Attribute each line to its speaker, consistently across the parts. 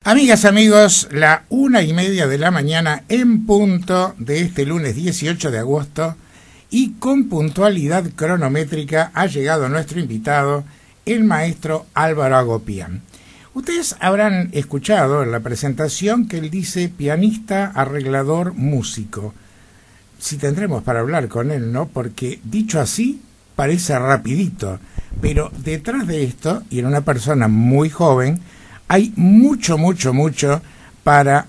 Speaker 1: Amigas, amigos, la 1:30 de la mañana en punto de este lunes 18 de agosto y con puntualidad cronométrica ha llegado nuestro invitado, el maestro Álvaro Agopián. Ustedes habrán escuchado en la presentación que él dice pianista, arreglador, músico. Si tendremos para hablar con él, ¿no? Porque dicho así parece rapidito, pero detrás de esto, y en una persona muy joven, hay mucho para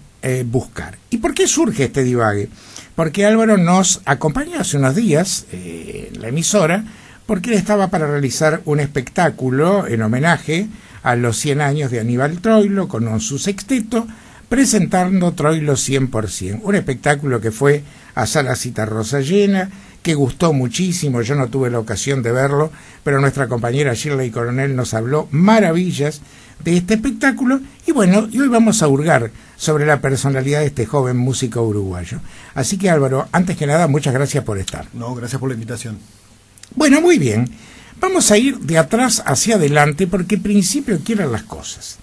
Speaker 1: buscar. ¿Y por qué surge este divague? Porque Álvaro nos acompañó hace unos días en la emisora, porque él estaba para realizar un espectáculo en homenaje a los 100 años de Aníbal Troilo con su sexteto, presentando Troilo 100%. Un espectáculo que fue a Sala Citarrosa llena, que gustó muchísimo. Yo no tuve la ocasión de verlo, pero nuestra compañera Shirley Coronel nos habló maravillas de este espectáculo, y bueno, y hoy vamos a hurgar sobre la personalidad de este joven músico uruguayo. Así que Álvaro, antes que nada, muchas gracias por estar.
Speaker 2: No, gracias por la invitación.
Speaker 1: Bueno, muy bien. Vamos a ir de atrás hacia adelante porque en principio quieren las cosas.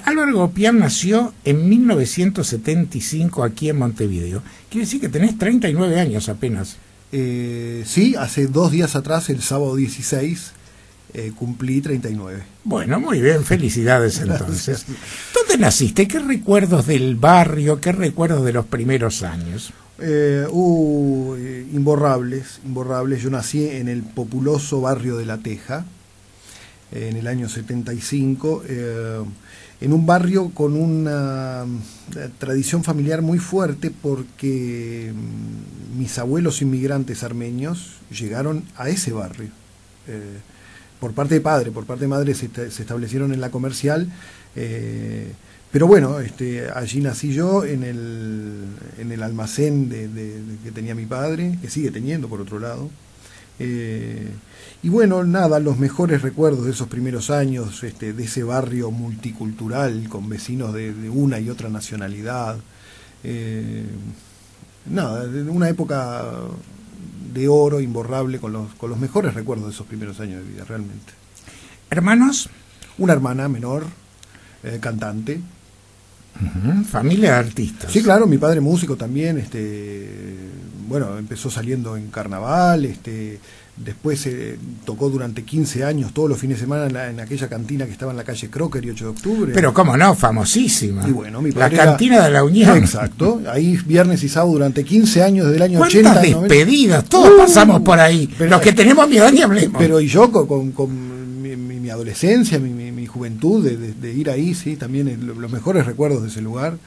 Speaker 1: Álvaro Agopián nació en 1975 aquí en Montevideo. Quiere decir que tenés 39 años apenas.
Speaker 2: Sí, hace 2 días atrás, el sábado 16, cumplí 39.
Speaker 1: Bueno, muy bien, felicidades entonces. ¿Dónde naciste? ¿Qué recuerdos del barrio? ¿Qué recuerdos de los primeros años?
Speaker 2: Imborrables. Yo nací en el populoso barrio de La Teja, en el año 75, en un barrio con una tradición familiar muy fuerte porque mis abuelos inmigrantes armenios llegaron a ese barrio. Por parte de padre, por parte de madre se establecieron en la Comercial, pero bueno, allí nací yo en el almacén que tenía mi padre, que sigue teniendo por otro lado. Y bueno, nada, los mejores recuerdos de esos primeros años, de ese barrio multicultural, con vecinos de una y otra nacionalidad. Nada, de una época de oro, imborrable, con los mejores recuerdos de esos primeros años de vida, realmente.
Speaker 1: ¿Hermanos?
Speaker 2: Una hermana menor, cantante.
Speaker 1: Familia de artistas.
Speaker 2: Sí, claro, mi padre músico también, bueno, empezó saliendo en carnaval, después tocó durante 15 años, todos los fines de semana en aquella cantina que estaba en la calle Crocker y 8 de octubre.
Speaker 1: Pero cómo no, famosísima.
Speaker 2: Y bueno, mi padre
Speaker 1: la cantina de la Unión.
Speaker 2: Exacto, ahí viernes y sábado durante 15 años, desde el año
Speaker 1: ¿Cuántas
Speaker 2: 80.
Speaker 1: despedidas? Todos pasamos por ahí.
Speaker 2: Pero,
Speaker 1: los que tenemos mi edad ni hablemos.
Speaker 2: Pero y yo con mi adolescencia, mi juventud, de ir ahí, sí, también los mejores recuerdos de ese lugar.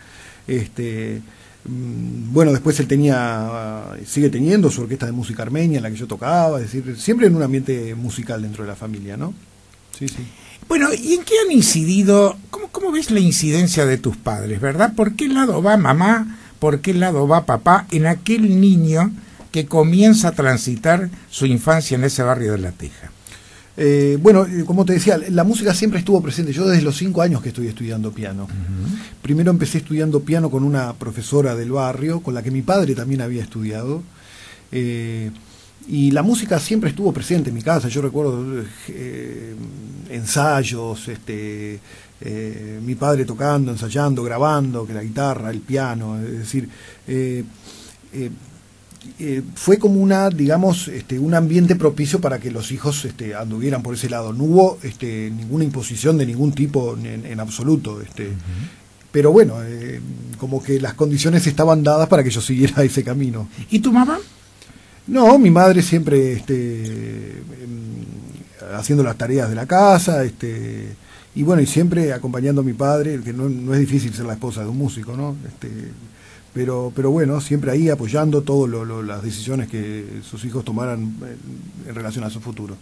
Speaker 2: Bueno, después él sigue teniendo su orquesta de música armenia en la que yo tocaba, es decir, siempre en un ambiente musical dentro de la familia, ¿no? Sí, sí.
Speaker 1: Bueno, ¿y en qué han incidido? ¿Cómo ves la incidencia de tus padres, verdad? ¿Por qué lado va mamá? ¿Por qué lado va papá en aquel niño que comienza a transitar su infancia en ese barrio de La Teja?
Speaker 2: Bueno, como te decía, la música siempre estuvo presente. Yo desde los 5 años que estoy estudiando piano. Primero empecé estudiando piano con una profesora del barrio, con la que mi padre también había estudiado. Y la música siempre estuvo presente en mi casa. Yo recuerdo ensayos, mi padre tocando, ensayando, grabando, que la guitarra, el piano, es decir... fue como digamos, un ambiente propicio para que los hijos anduvieran por ese lado. No hubo ninguna imposición de ningún tipo en absoluto. Pero bueno, como que las condiciones estaban dadas para que yo siguiera ese camino.
Speaker 1: ¿Y tu mamá?
Speaker 2: No, mi madre siempre haciendo las tareas de la casa, y bueno, y siempre acompañando a mi padre, que no es difícil ser la esposa de un músico, ¿no? Pero bueno, siempre ahí apoyando todas las decisiones que sus hijos tomaran en relación a su futuro.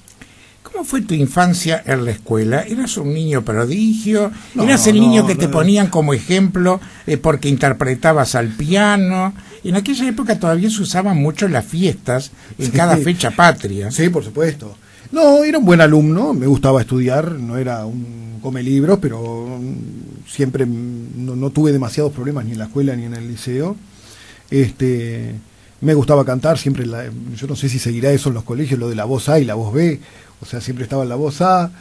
Speaker 1: ¿Cómo fue tu infancia en la escuela? ¿Eras un niño prodigio? ¿Eras el niño que te ponían como ejemplo porque interpretabas al piano? En aquella época todavía se usaban mucho las fiestas en cada fecha patria.
Speaker 2: Sí, por supuesto. No, era un buen alumno, me gustaba estudiar, no era un come libros, pero siempre no tuve demasiados problemas ni en la escuela ni en el liceo. Me gustaba cantar, siempre, yo no sé si seguirá eso en los colegios, lo de la voz A y la voz B, o sea, siempre estaba en la voz A.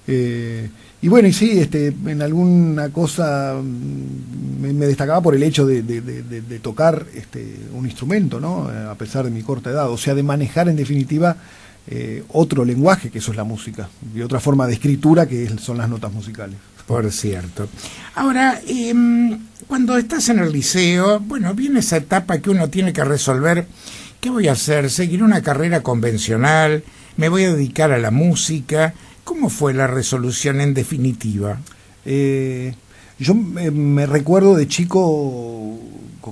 Speaker 2: Y bueno, y sí, en alguna cosa me destacaba por el hecho de tocar un instrumento, ¿no? A pesar de mi corta edad, o sea, de manejar en definitiva otro lenguaje, que eso es la música, y otra forma de escritura, que son las notas musicales.
Speaker 1: Por cierto. Ahora, cuando estás en el liceo, bueno, viene esa etapa que uno tiene que resolver. ¿Qué voy a hacer? ¿Seguir una carrera convencional? ¿Me voy a dedicar a la música? ¿Cómo fue la resolución en definitiva?
Speaker 2: Yo me recuerdo de chico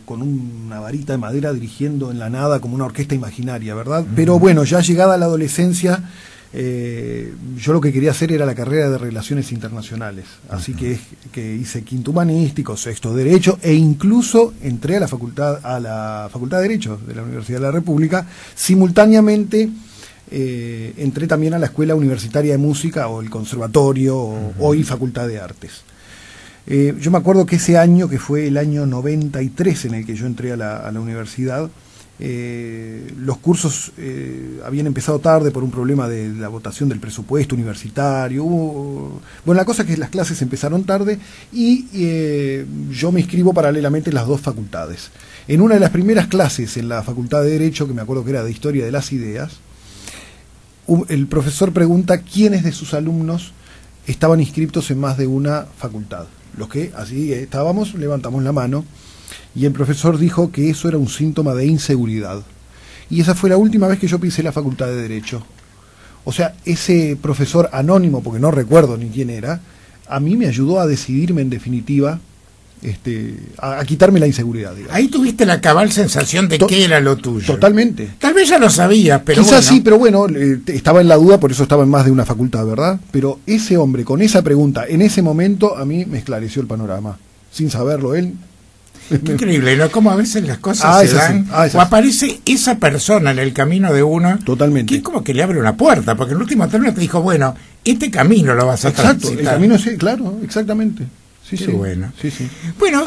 Speaker 2: con una varita de madera dirigiendo en la nada como una orquesta imaginaria, ¿verdad? Pero bueno, ya llegada a la adolescencia, yo lo que quería hacer era la carrera de Relaciones Internacionales. Así que hice quinto humanístico, sexto derecho, e incluso entré a la facultad de Derecho de la Universidad de la República. Simultáneamente entré también a la Escuela Universitaria de Música, o el Conservatorio, o hoy Facultad de Artes. Yo me acuerdo que ese año, que fue el año 93 en el que yo entré a la universidad, los cursos habían empezado tarde por un problema de la votación del presupuesto universitario. Bueno, la cosa es que las clases empezaron tarde y yo me inscribo paralelamente en las dos facultades. En una de las primeras clases en la Facultad de Derecho, que me acuerdo que era de Historia de las Ideas, el profesor pregunta quiénes de sus alumnos estaban inscriptos en más de una facultad. Los que así estábamos, levantamos la mano, y el profesor dijo que eso era un síntoma de inseguridad. Y esa fue la última vez que yo pisé la Facultad de Derecho. O sea, ese profesor anónimo, porque no recuerdo ni quién era, a mí me ayudó a decidirme en definitiva, a quitarme la inseguridad, digamos.
Speaker 1: Ahí tuviste la cabal sensación de que era lo tuyo.
Speaker 2: Totalmente.
Speaker 1: Tal vez ya lo sabías, pero
Speaker 2: quizás
Speaker 1: bueno.
Speaker 2: sí, pero bueno, estaba en la duda, por eso estaba en más de una facultad, ¿verdad? Pero ese hombre, con esa pregunta, en ese momento, a mí me esclareció el panorama. Sin saberlo él.
Speaker 1: Qué increíble, ¿no? Como a veces las cosas se dan, o aparece esa persona en el camino de uno.
Speaker 2: Totalmente.
Speaker 1: Que es como que le abre una puerta, porque en el último término te dijo, bueno, este camino lo vas a transitar.
Speaker 2: Exacto, el camino sí, claro, exactamente. Sí,
Speaker 1: Qué
Speaker 2: sí.
Speaker 1: bueno.
Speaker 2: Sí, sí.
Speaker 1: Bueno,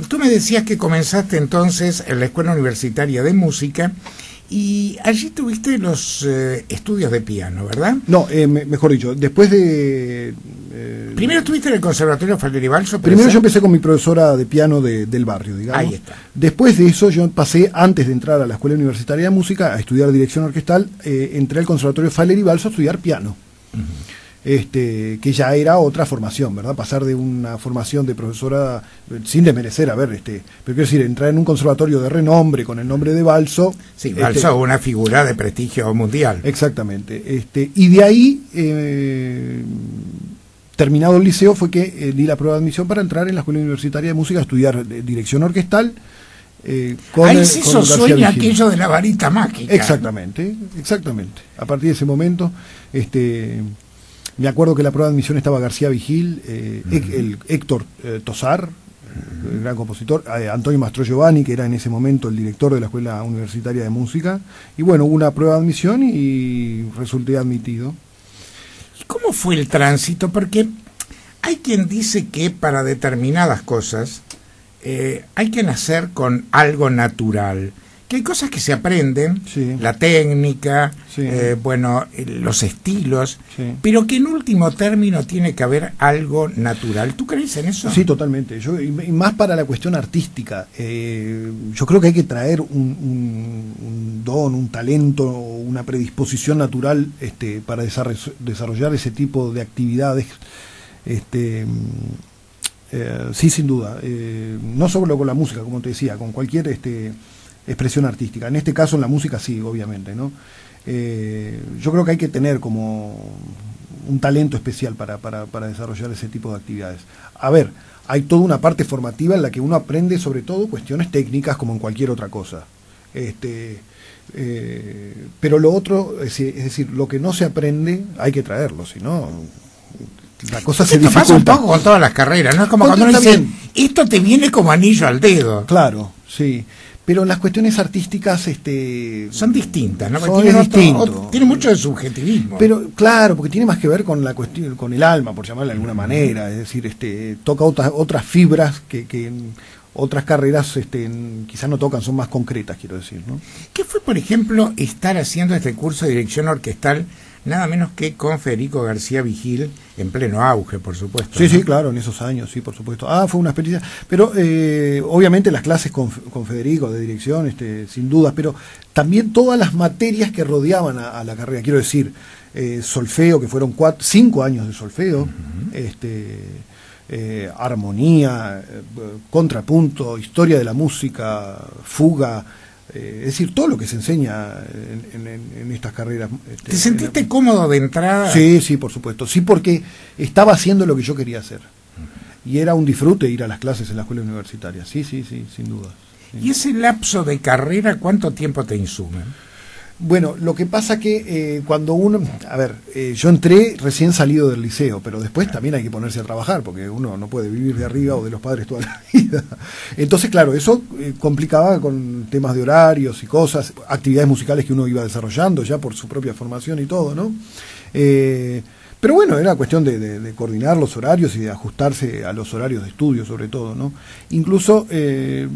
Speaker 1: tú me decías que comenzaste entonces en la Escuela Universitaria de Música y allí tuviste los estudios de piano, ¿verdad?
Speaker 2: No, mejor dicho, después de...
Speaker 1: Primero estuviste en el Conservatorio Falieri Balzo.
Speaker 2: Primero yo empecé con mi profesora de piano del barrio, digamos.
Speaker 1: Ahí está.
Speaker 2: Después de eso yo pasé, antes de entrar a la Escuela Universitaria de Música, a estudiar dirección orquestal, entré al Conservatorio Falieri Balzo a estudiar piano. Que ya era otra formación, ¿verdad? Pasar de una formación de profesora, sin desmerecer, pero quiero decir, entrar en un conservatorio de renombre, con el nombre de Balzo.
Speaker 1: Sí, Balzo es una figura de prestigio mundial.
Speaker 2: Exactamente. Y de ahí, terminado el liceo, fue que di la prueba de admisión para entrar en la Escuela Universitaria de Música a estudiar dirección orquestal.
Speaker 1: Ahí se hizo sueño aquello de la varita mágica.
Speaker 2: Exactamente. A partir de ese momento, me acuerdo que la prueba de admisión estaba García Vigil, el Héctor Tosar, el gran compositor, Antonio Mastro Giovanni, que era en ese momento el director de la Escuela Universitaria de Música, y bueno, hubo una prueba de admisión y resulté admitido.
Speaker 1: ¿Y cómo fue el tránsito? Porque hay quien dice que para determinadas cosas hay que nacer con algo natural. Que hay cosas que se aprenden,
Speaker 2: sí,
Speaker 1: la técnica,
Speaker 2: sí,
Speaker 1: los estilos,
Speaker 2: sí,
Speaker 1: pero que en último término tiene que haber algo natural. ¿Tú crees en eso?
Speaker 2: Sí, totalmente. Y más para la cuestión artística. Yo creo que hay que traer un don, un talento, una predisposición natural para desarrollar ese tipo de actividades. Sí, sin duda. No solo con la música, como te decía, con cualquier expresión artística. En este caso en la música sí, obviamente, ¿no? Yo creo que hay que tener como un talento especial para desarrollar ese tipo de actividades. A ver, hay toda una parte formativa en la que uno aprende sobre todo cuestiones técnicas como en cualquier otra cosa. Pero lo otro, es decir, lo que no se aprende hay que traerlo, si no la cosa se dificulta.
Speaker 1: Pasa un poco con todas las carreras, ¿no? Es como cuando uno dice, esto te viene como anillo al dedo.
Speaker 2: Claro, sí. Pero las cuestiones artísticas
Speaker 1: son distintas, ¿no? Tiene mucho de subjetivismo.
Speaker 2: Pero claro, porque tiene más que ver con la cuestión, con el alma, por llamarla de alguna manera. Es decir, toca otras fibras que otras carreras quizás no tocan, son más concretas, quiero decir, ¿no?
Speaker 1: ¿Qué fue, por ejemplo, estar haciendo este curso de dirección orquestal nada menos que con Federico García Vigil, en pleno auge, por supuesto.
Speaker 2: Sí,
Speaker 1: ¿no?
Speaker 2: sí, claro, en esos años, sí, por supuesto. Fue una experiencia. Pero obviamente las clases con Federico de dirección, sin dudas, pero también todas las materias que rodeaban a la carrera. Quiero decir, solfeo, que fueron 5 años de solfeo, armonía, contrapunto, historia de la música, fuga. Es decir, todo lo que se enseña en estas carreras.
Speaker 1: ¿Te sentiste cómodo de entrada?
Speaker 2: Sí, sí, por supuesto. Sí, porque estaba haciendo lo que yo quería hacer. Y era un disfrute ir a las clases en la escuela universitaria. Sí, sí, sí, sin duda. Sí.
Speaker 1: ¿Y ese lapso de carrera cuánto tiempo te insume?
Speaker 2: Bueno, lo que pasa que cuando uno... A ver, yo entré recién salido del liceo, pero después también hay que ponerse a trabajar, porque uno no puede vivir de arriba o de los padres toda la vida. Entonces, claro, eso complicaba con temas de horarios y cosas, actividades musicales que uno iba desarrollando ya por su propia formación y todo, ¿no? Pero bueno, era cuestión de coordinar los horarios y de ajustarse a los horarios de estudio, sobre todo, ¿no? Incluso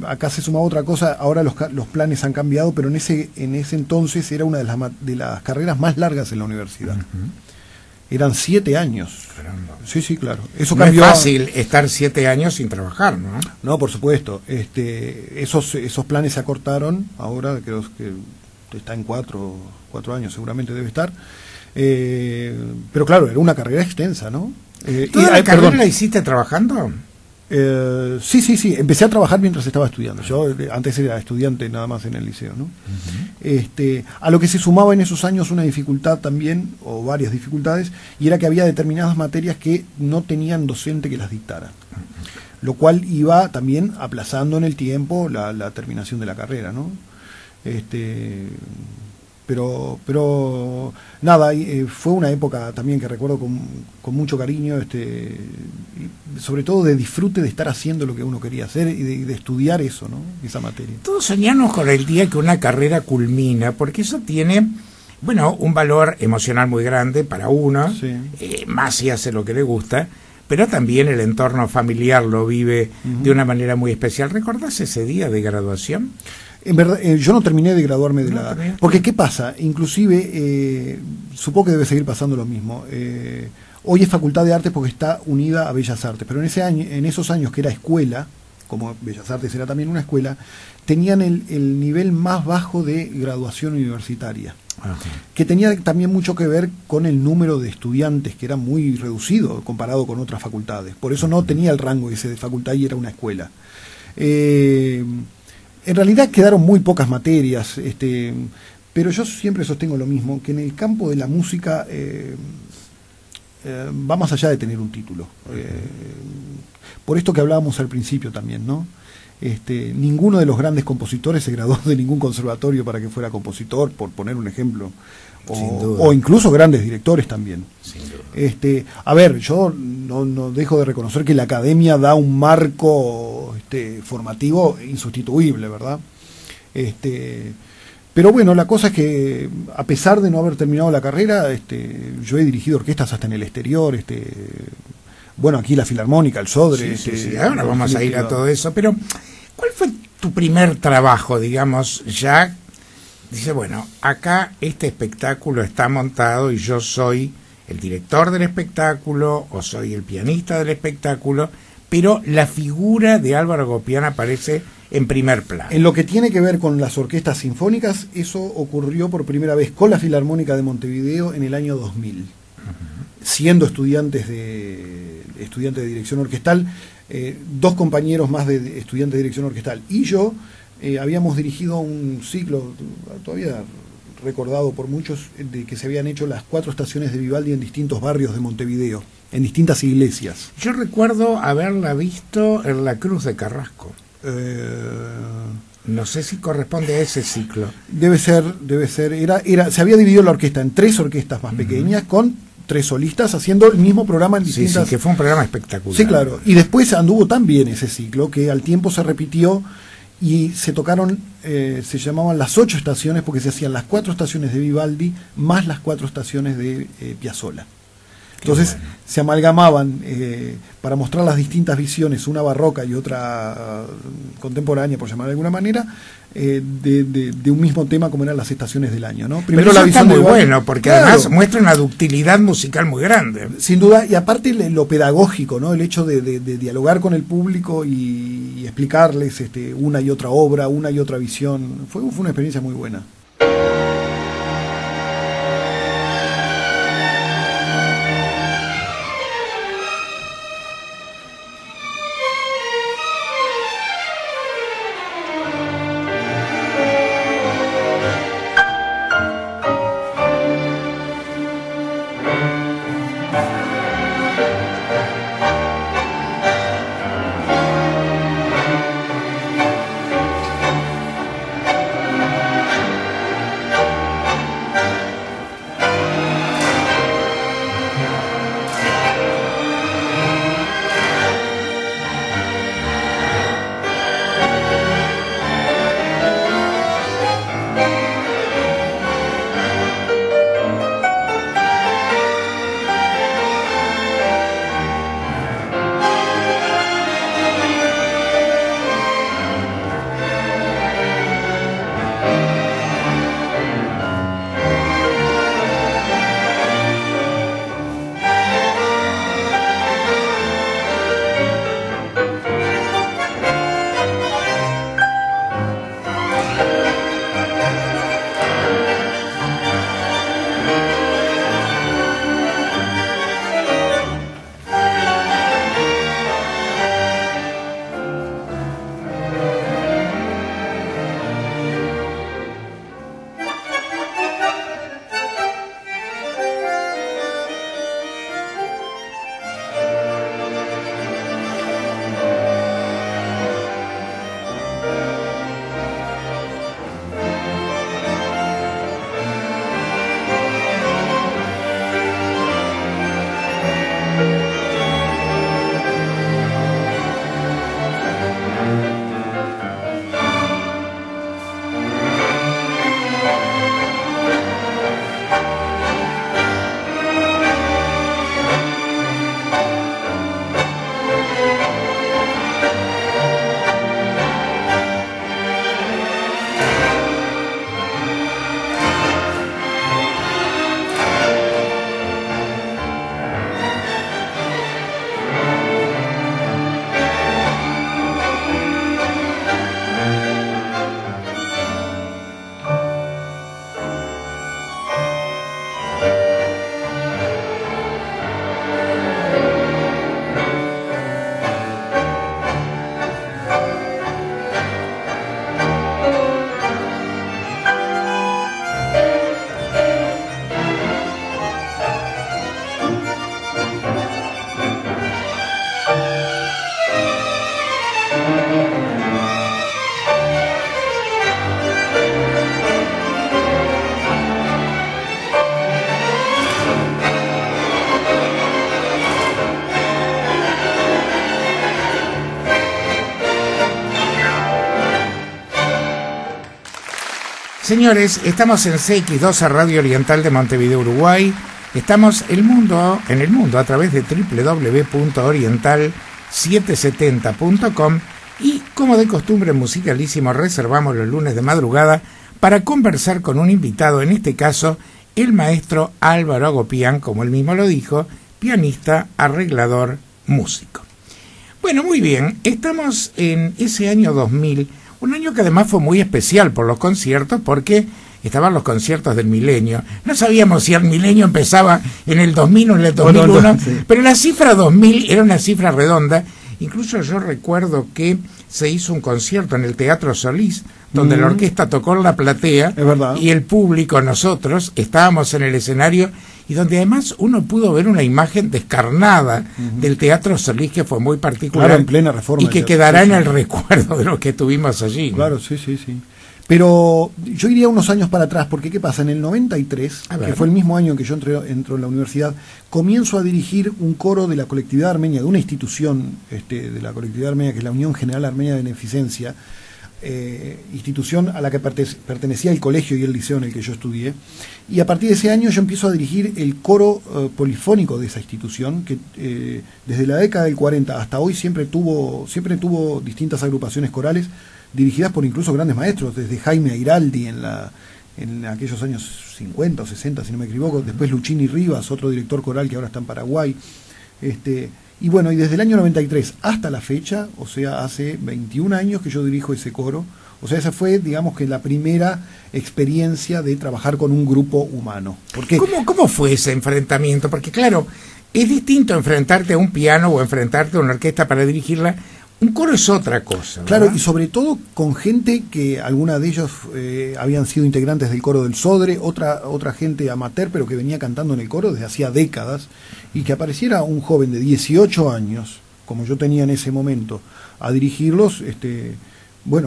Speaker 2: acá se sumaba otra cosa, ahora los planes han cambiado, pero en ese entonces era una de las carreras más largas en la universidad. Eran 7 años.
Speaker 1: Caramba.
Speaker 2: Sí, sí, claro. Eso
Speaker 1: no
Speaker 2: cambió.
Speaker 1: Es fácil estar 7 años sin trabajar, ¿no?
Speaker 2: No, por supuesto. Esos planes se acortaron, ahora creo que está en 4 años, seguramente debe estar. Pero claro, era una carrera extensa, ¿no?
Speaker 1: ¿Toda la carrera la hiciste trabajando?
Speaker 2: Sí, sí, sí. Empecé a trabajar mientras estaba estudiando. Yo antes era estudiante nada más en el liceo, ¿no? A lo que se sumaba en esos años una dificultad también, o varias dificultades, y era que había determinadas materias que no tenían docente que las dictara. Lo cual iba también aplazando en el tiempo la terminación de la carrera, ¿no? Pero nada, fue una época también que recuerdo con mucho cariño, sobre todo de disfrute de estar haciendo lo que uno quería hacer y de estudiar eso, ¿no? Esa materia.
Speaker 1: Todos soñamos con el día que una carrera culmina, porque eso tiene, bueno, un valor emocional muy grande para uno,
Speaker 2: sí.
Speaker 1: Más si hace lo que le gusta, pero también el entorno familiar lo vive de una manera muy especial. ¿Recordás ese día de graduación?
Speaker 2: En verdad, yo no terminé de graduarme de la... Porque, ¿qué pasa? Inclusive, supongo que debe seguir pasando lo mismo. Hoy es Facultad de Artes porque está unida a Bellas Artes, pero en esos años que era escuela, como Bellas Artes era también una escuela, tenían el nivel más bajo de graduación universitaria. Ajá. Que tenía también mucho que ver con el número de estudiantes, que era muy reducido comparado con otras facultades. Por eso no tenía el rango ese de facultad y era una escuela. En realidad quedaron muy pocas materias, pero yo siempre sostengo lo mismo, que en el campo de la música va más allá de tener un título. Por esto que hablábamos al principio también, ¿no? Ninguno de los grandes compositores se graduó de ningún conservatorio para que fuera compositor, por poner un ejemplo. O incluso grandes directores también. A ver, yo no dejo de reconocer que la academia da un marco formativo insustituible, ¿verdad? Pero bueno, la cosa es que a pesar de no haber terminado la carrera, yo he dirigido orquestas hasta en el exterior, bueno, aquí la Filarmónica, el Sodre.
Speaker 1: Sí. Ahora vamos a ir a todo eso, pero ¿cuál fue tu primer trabajo, digamos, ya? Dice, bueno, acá este espectáculo está montado y yo soy el director del espectáculo o soy el pianista del espectáculo, pero la figura de Álvaro Gopián aparece en primer plano. En
Speaker 2: lo que tiene que ver con las orquestas sinfónicas, eso ocurrió por primera vez con la Filarmónica de Montevideo en el año 2000. Siendo estudiante de dirección orquestal, 2 compañeros más de estudiantes de dirección orquestal y yo, habíamos dirigido un ciclo, todavía recordado por muchos, de que se habían hecho las 4 estaciones de Vivaldi en distintos barrios de Montevideo, en distintas iglesias.
Speaker 1: Yo recuerdo haberla visto en la Cruz de Carrasco. No sé si corresponde a ese ciclo.
Speaker 2: Debe ser. Se había dividido la orquesta en 3 orquestas más pequeñas, con 3 solistas haciendo el mismo programa en distintas...
Speaker 1: Sí, que fue un programa espectacular.
Speaker 2: Sí, claro. Y después anduvo tan bien ese ciclo que al tiempo se repitió y se tocaron, se llamaban las 8 estaciones porque se hacían las 4 estaciones de Vivaldi más las 4 estaciones de Piazzolla. Entonces se amalgamaban para mostrar las distintas visiones, una barroca y otra contemporánea, por llamar de alguna manera, de un mismo tema como eran las estaciones del año, ¿no?
Speaker 1: Primero la visión está muy bueno, porque claro, además muestra una ductilidad musical muy grande.
Speaker 2: Sin duda, y aparte lo pedagógico, ¿no? El hecho de dialogar con el público y explicarles una y otra obra, una y otra visión, fue una experiencia muy buena.
Speaker 1: Señores, estamos en CX2 Radio Oriental de Montevideo, Uruguay. Estamos en el mundo a través de www.oriental770.com y, como de costumbre en Musicalísimo, reservamos los lunes de madrugada para conversar con un invitado, en este caso el maestro Álvaro Agopián, como él mismo lo dijo, pianista, arreglador, músico. Bueno, muy bien, estamos en ese año 2000, un año que además fue muy especial por los conciertos, porque estaban los conciertos del milenio. No sabíamos si el milenio empezaba en el 2000 o en el 2001, pero la cifra 2000 era una cifra redonda. Incluso yo recuerdo que se hizo un concierto en el Teatro Solís, donde la orquesta tocó en la platea, y el público, nosotros, estábamos en el escenario, y donde además uno pudo ver una imagen descarnada del Teatro Solís, que fue muy particular,
Speaker 2: claro, en plena Reforma,
Speaker 1: y que quedará en el recuerdo de lo que tuvimos allí, ¿no?
Speaker 2: Claro, sí. Pero yo iría unos años para atrás, porque ¿qué pasa? En el 93, que fue el mismo año en que yo entro en la universidad, comienzo a dirigir un coro de la colectividad armenia, de una institución de la colectividad armenia, que es la Unión General Armenia de Beneficencia, institución a la que pertenecía el colegio y el liceo en el que yo estudié, y a partir de ese año yo empiezo a dirigir el coro polifónico de esa institución, que desde la década del 40 hasta hoy siempre tuvo distintas agrupaciones corales dirigidas por incluso grandes maestros, desde Jaime Airaldi en aquellos años 50 o 60, si no me equivoco, después Luchini Rivas, otro director coral que ahora está en Paraguay, y bueno, y desde el año 93 hasta la fecha, o sea, hace 21 años que yo dirijo ese coro. O sea, esa fue, digamos, que la primera experiencia de trabajar con un grupo humano. Porque,
Speaker 1: ¿Cómo fue ese enfrentamiento? Porque claro, es distinto enfrentarte a un piano o enfrentarte a una orquesta para dirigirla. Un coro es otra cosa, ¿verdad?
Speaker 2: Claro, y sobre todo con gente que alguna de ellos habían sido integrantes del coro del Sodre, otra gente amateur, pero que venía cantando en el coro desde hacía décadas, y que apareciera un joven de 18 años, como yo tenía en ese momento, a dirigirlos, fue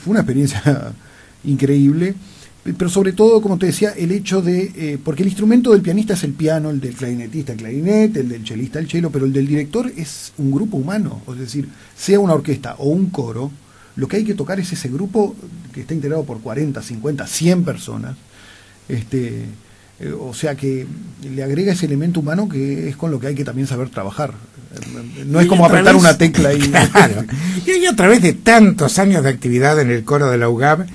Speaker 2: una experiencia increíble. Pero sobre todo, como te decía, el hecho de... porque el instrumento del pianista es el piano, el del clarinetista el clarinete, el del chelista el cello, pero el del director es un grupo humano. Es decir, sea una orquesta o un coro, lo que hay que tocar es ese grupo que está integrado por 40, 50, 100 personas. O sea que le agrega ese elemento humano que es con lo que hay que también saber trabajar. No es como apretar una tecla y...
Speaker 1: Claro. Y a través de tantos años de actividad en el coro de la UGAB...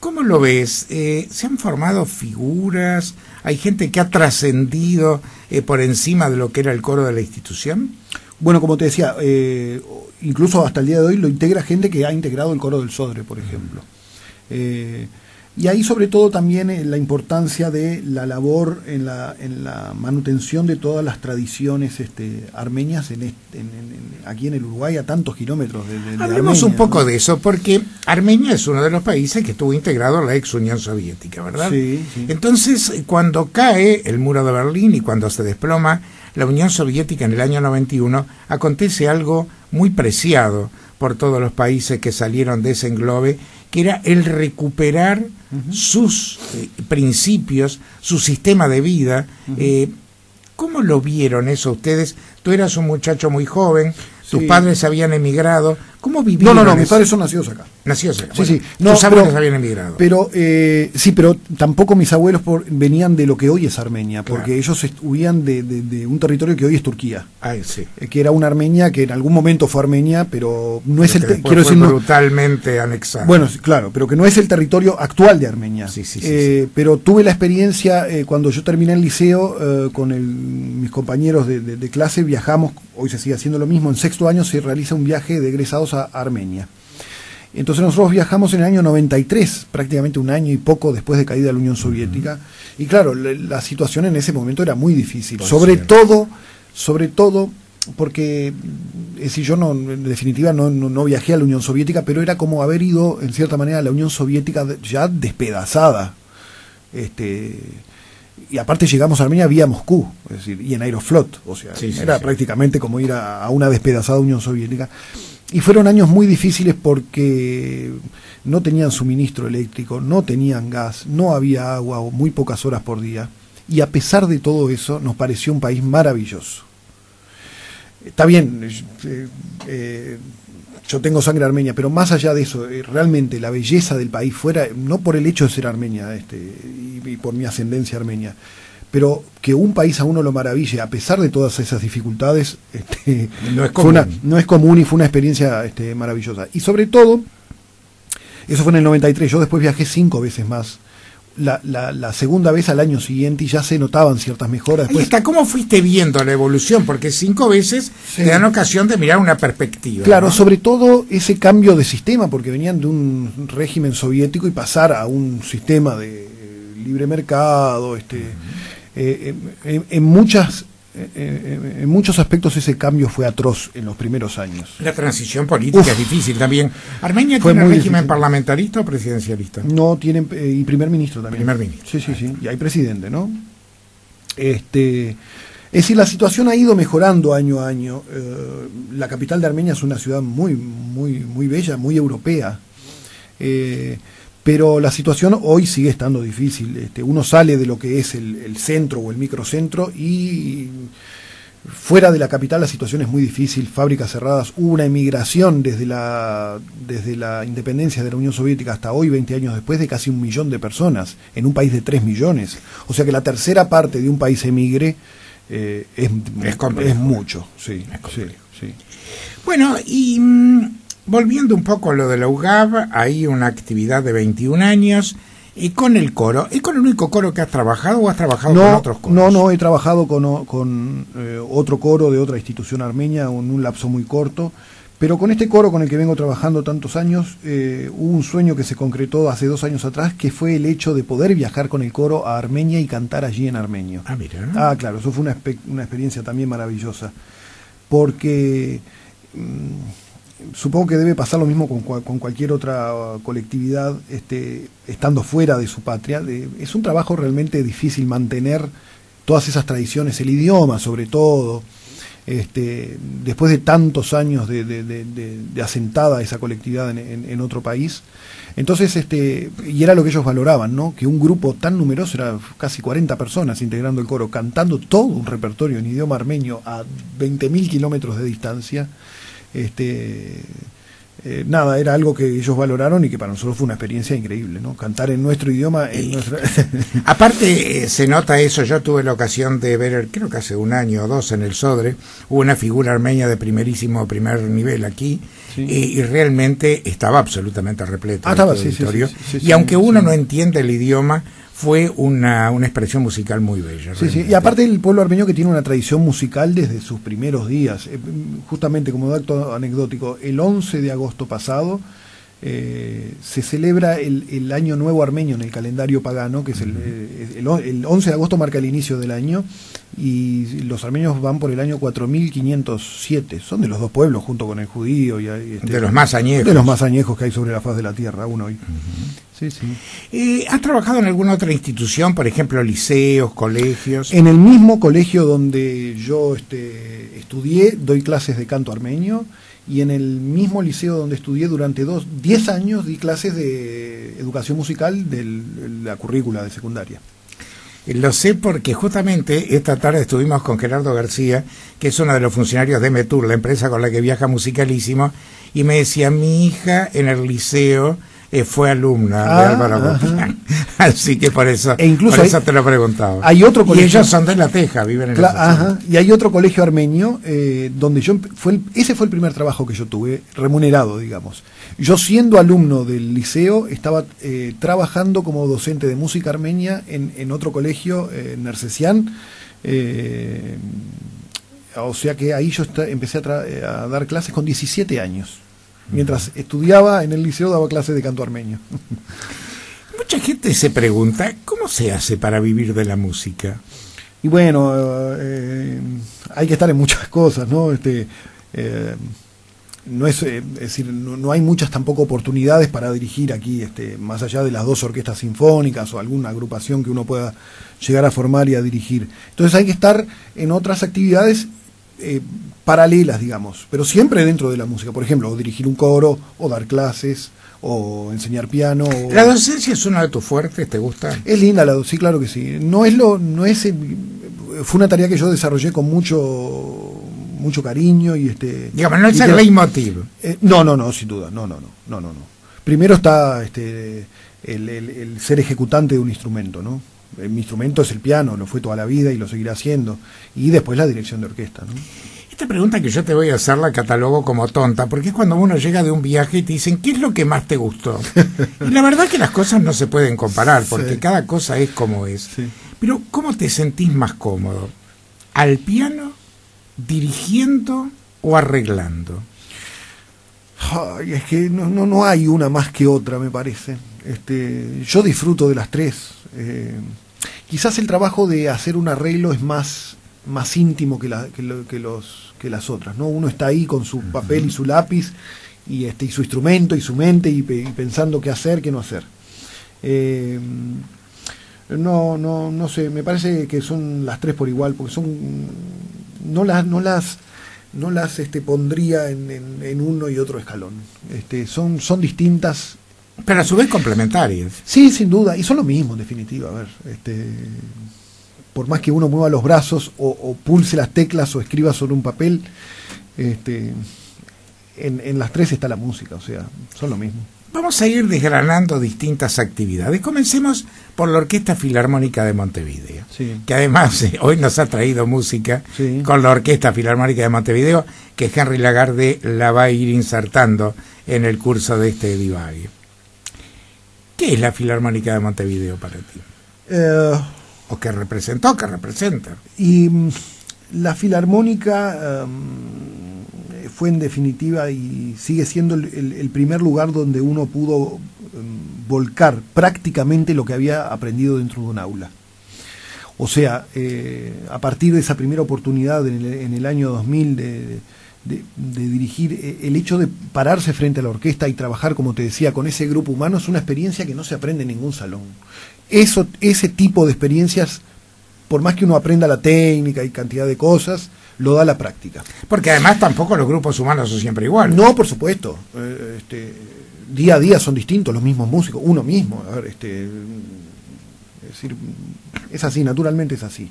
Speaker 1: ¿Cómo lo ves? ¿Se han formado figuras? ¿Hay gente que ha trascendido por encima de lo que era el coro de la institución?
Speaker 2: Bueno, como te decía, incluso hasta el día de hoy lo integra gente que ha integrado el coro del Sodre, por ejemplo. Y ahí sobre todo también la importancia de la labor en la manutención de todas las tradiciones armenias aquí en el Uruguay, a tantos kilómetros de
Speaker 1: Hablemos
Speaker 2: Armenia,
Speaker 1: un poco
Speaker 2: ¿no?
Speaker 1: de eso, porque Armenia es uno de los países que estuvo integrado a la ex Unión Soviética, ¿verdad?
Speaker 2: Sí, sí.
Speaker 1: Entonces, cuando cae el muro de Berlín y cuando se desploma la Unión Soviética en el año 91, acontece algo muy preciado por todos los países que salieron de ese englobe, que era el recuperar sus principios, su sistema de vida. ¿Cómo lo vieron eso ustedes? Tú eras un muchacho muy joven, tus padres habían emigrado. ¿Cómo vivieron?
Speaker 2: No, mis padres son nacidos acá.
Speaker 1: Nacidos acá.
Speaker 2: Sí,
Speaker 1: Bueno,
Speaker 2: sí. No,
Speaker 1: tus abuelos habían emigrado.
Speaker 2: Pero tampoco mis abuelos venían de lo que hoy es Armenia, porque ellos huían de un territorio que hoy es Turquía.
Speaker 1: Ay, sí.
Speaker 2: Que era una Armenia que en algún momento fue Armenia, pero no es
Speaker 1: quiero decir, brutalmente anexada.
Speaker 2: Bueno, claro, pero que no es el territorio actual de Armenia.
Speaker 1: Sí.
Speaker 2: Pero tuve la experiencia cuando yo terminé el liceo con mis compañeros de clase, viajamos, hoy se sigue haciendo lo mismo, en sexto año se realiza un viaje de egresados a Armenia. Entonces nosotros viajamos en el año 93, prácticamente un año y poco después de caída de la Unión Soviética, y claro, la situación en ese momento era muy difícil, sobre todo porque si yo en definitiva no viajé a la Unión Soviética, pero era como haber ido en cierta manera a la Unión Soviética ya despedazada. Y aparte llegamos a Armenia vía Moscú, es decir, y en Aeroflot, o sea, era prácticamente como ir a una despedazada Unión Soviética. Y fueron años muy difíciles porque no tenían suministro eléctrico, no tenían gas, no había agua o muy pocas horas por día. Y a pesar de todo eso, nos pareció un país maravilloso. Está bien, yo tengo sangre armenia, pero más allá de eso, realmente la belleza del país fuera, no por el hecho de ser armenia y por mi ascendencia armenia, pero que un país a uno lo maraville a pesar de todas esas dificultades,
Speaker 1: no es común.
Speaker 2: No es común y fue una experiencia maravillosa. Y sobre todo, eso fue en el 93, yo después viajé 5 veces más. La segunda vez al año siguiente y ya se notaban ciertas mejoras.
Speaker 1: Ahí está, ¿cómo fuiste viendo la evolución? Porque 5 veces te dan ocasión de mirar una perspectiva.
Speaker 2: Claro,
Speaker 1: ¿no?
Speaker 2: sobre todo ese cambio de sistema, porque venían de un régimen soviético y pasar a un sistema de libre mercado, en muchos aspectos ese cambio fue atroz en los primeros años.
Speaker 1: La transición política es difícil también. ¿Armenia tiene un régimen parlamentarista o presidencialista?
Speaker 2: No, tienen y primer ministro también.
Speaker 1: Primer ministro.
Speaker 2: Sí. Y hay presidente, ¿no? Es decir, la situación ha ido mejorando año a año. La capital de Armenia es una ciudad muy bella, muy europea. Pero la situación hoy sigue estando difícil. Uno sale de lo que es el centro o el microcentro y Fuera de la capital la situación es muy difícil, fábricas cerradas, hubo una emigración desde la independencia de la Unión Soviética hasta hoy, 20 años después, de casi 1 millón de personas, en un país de 3 millones. O sea que la tercera parte de un país emigre es mucho. Sí, sí.
Speaker 1: Bueno, y volviendo un poco a lo de la UGAB, hay una actividad de 21 años... ¿Y con el coro? ¿Es con el único coro que has trabajado o has trabajado con otros coros?
Speaker 2: No, he trabajado con otro coro de otra institución armenia en un lapso muy corto, pero con este coro con el que vengo trabajando tantos años, hubo un sueño que se concretó hace 2 años atrás, que fue el hecho de poder viajar con el coro a Armenia y cantar allí en armenio.
Speaker 1: Ah, mira.
Speaker 2: Ah, claro, eso fue una experiencia también maravillosa, porque... supongo que debe pasar lo mismo con cualquier otra colectividad, estando fuera de su patria. Es un trabajo realmente difícil mantener todas esas tradiciones, el idioma sobre todo, después de tantos años de asentada esa colectividad en otro país. Entonces, y era lo que ellos valoraban, ¿no? Que un grupo tan numeroso, era casi 40 personas integrando el coro, cantando todo un repertorio en idioma armenio a 20.000 kilómetros de distancia. Nada, era algo que ellos valoraron y que para nosotros fue una experiencia increíble, ¿no? Cantar en nuestro idioma,
Speaker 1: Aparte, se nota eso. Yo tuve la ocasión de ver, creo que hace 1 año o 2 en el Sodre, hubo una figura armenia de primer nivel aquí, sí. Y realmente estaba absolutamente repleto el auditorio. Y aunque uno no entiende el idioma, fue una expresión musical muy bella.
Speaker 2: Sí, sí, y aparte el pueblo armenio, que tiene una tradición musical desde sus primeros días. Justamente como dato anecdótico, el 11 de agosto pasado se celebra el Año Nuevo Armenio en el calendario pagano, que es el 11 de agosto marca el inicio del año, y los armenios van por el año 4507. Son de los dos pueblos, junto con el judío.
Speaker 1: De los más añejos.
Speaker 2: De los más añejos que hay sobre la faz de la tierra aún hoy. Sí, sí.
Speaker 1: ¿Has trabajado en alguna otra institución, por ejemplo, liceos, colegios?
Speaker 2: En el mismo colegio donde yo estudié, doy clases de canto armenio, y en el mismo liceo donde estudié durante 10 años di clases de educación musical de la currícula de secundaria.
Speaker 1: Lo sé porque justamente esta tarde estuvimos con Gerardo García, que es uno de los funcionarios de METUR, la empresa con la que viaja Musicalísimo, y me decía, mi hija en el liceo fue alumna de Álvaro Gopián. Así que por eso te lo preguntaba.
Speaker 2: Hay otro colegio,
Speaker 1: y ellos son de La Teja, viven en la
Speaker 2: Teja. Y hay otro colegio armenio donde ese fue el primer trabajo que yo tuve, remunerado, digamos. Yo, siendo alumno del liceo, estaba trabajando como docente de música armenia en otro colegio, Nersesian. O sea que ahí yo empecé a dar clases con 17 años. Mientras estudiaba en el liceo, daba clases de canto armenio.
Speaker 1: Mucha gente se pregunta, ¿cómo se hace para vivir de la música?
Speaker 2: Y bueno, hay que estar en muchas cosas, ¿no? No es decir, no hay muchas tampoco oportunidades para dirigir aquí, más allá de las 2 orquestas sinfónicas o alguna agrupación que uno pueda llegar a formar y a dirigir. Entonces hay que estar en otras actividades paralelas, digamos, pero siempre dentro de la música. Por ejemplo, o dirigir un coro, o dar clases, o enseñar piano.
Speaker 1: ¿La docencia es uno de tus fuertes? ¿Te gusta?
Speaker 2: Es linda la docencia, sí, claro que sí. Fue una tarea que yo desarrollé con mucho cariño y
Speaker 1: digamos, no es el leitmotiv.
Speaker 2: No, sin duda, no. Primero está el ser ejecutante de un instrumento, ¿no? Mi instrumento es el piano, lo fue toda la vida y lo seguirá haciendo. Y después la dirección de orquesta, ¿no?
Speaker 1: Esta pregunta que yo te voy a hacer la catalogo como tonta, porque es cuando uno llega de un viaje y te dicen, ¿qué es lo que más te gustó? Y la verdad que las cosas no se pueden comparar, porque cada cosa es como es. Sí. Pero, ¿cómo te sentís más cómodo? ¿Al piano, dirigiendo o arreglando?
Speaker 2: Ay, es que no hay una más que otra, me parece. Yo disfruto de las tres. Quizás el trabajo de hacer un arreglo es más íntimo que las otras, ¿no? Uno está ahí con su papel y su lápiz y su instrumento y su mente y pensando qué hacer, qué no hacer. No sé, me parece que son las tres por igual, porque no las pondría en uno y otro escalón. Son distintas,
Speaker 1: pero a su vez complementarias.
Speaker 2: Sí, sin duda, y son lo mismo en definitiva. A ver, por más que uno mueva los brazos o pulse las teclas o escriba sobre un papel, en las tres está la música, o sea, son lo mismo.
Speaker 1: Vamos a ir desgranando distintas actividades. Comencemos por la Orquesta Filarmónica de Montevideo,
Speaker 2: Sí.
Speaker 1: que además hoy nos ha traído música
Speaker 2: Sí.
Speaker 1: con la Orquesta Filarmónica de Montevideo, que Henry Lagarde la va a ir insertando en el curso de este divague. ¿Qué es la Filarmónica de Montevideo para ti? ¿O qué representó, qué representa?
Speaker 2: Y la Filarmónica fue en definitiva y sigue siendo el primer lugar donde uno pudo volcar prácticamente lo que había aprendido dentro de un aula. O sea, a partir de esa primera oportunidad en el año 2000 de dirigir, el hecho de pararse frente a la orquesta y trabajar, como te decía, con ese grupo humano es una experiencia que no se aprende en ningún salón. Ese tipo de experiencias, por más que uno aprenda la técnica y cantidad de cosas, lo da la práctica.
Speaker 1: Porque además tampoco los grupos humanos son siempre iguales.
Speaker 2: No, por supuesto. Día a día son distintos los mismos músicos, uno mismo. A ver, es decir, es así, naturalmente es así.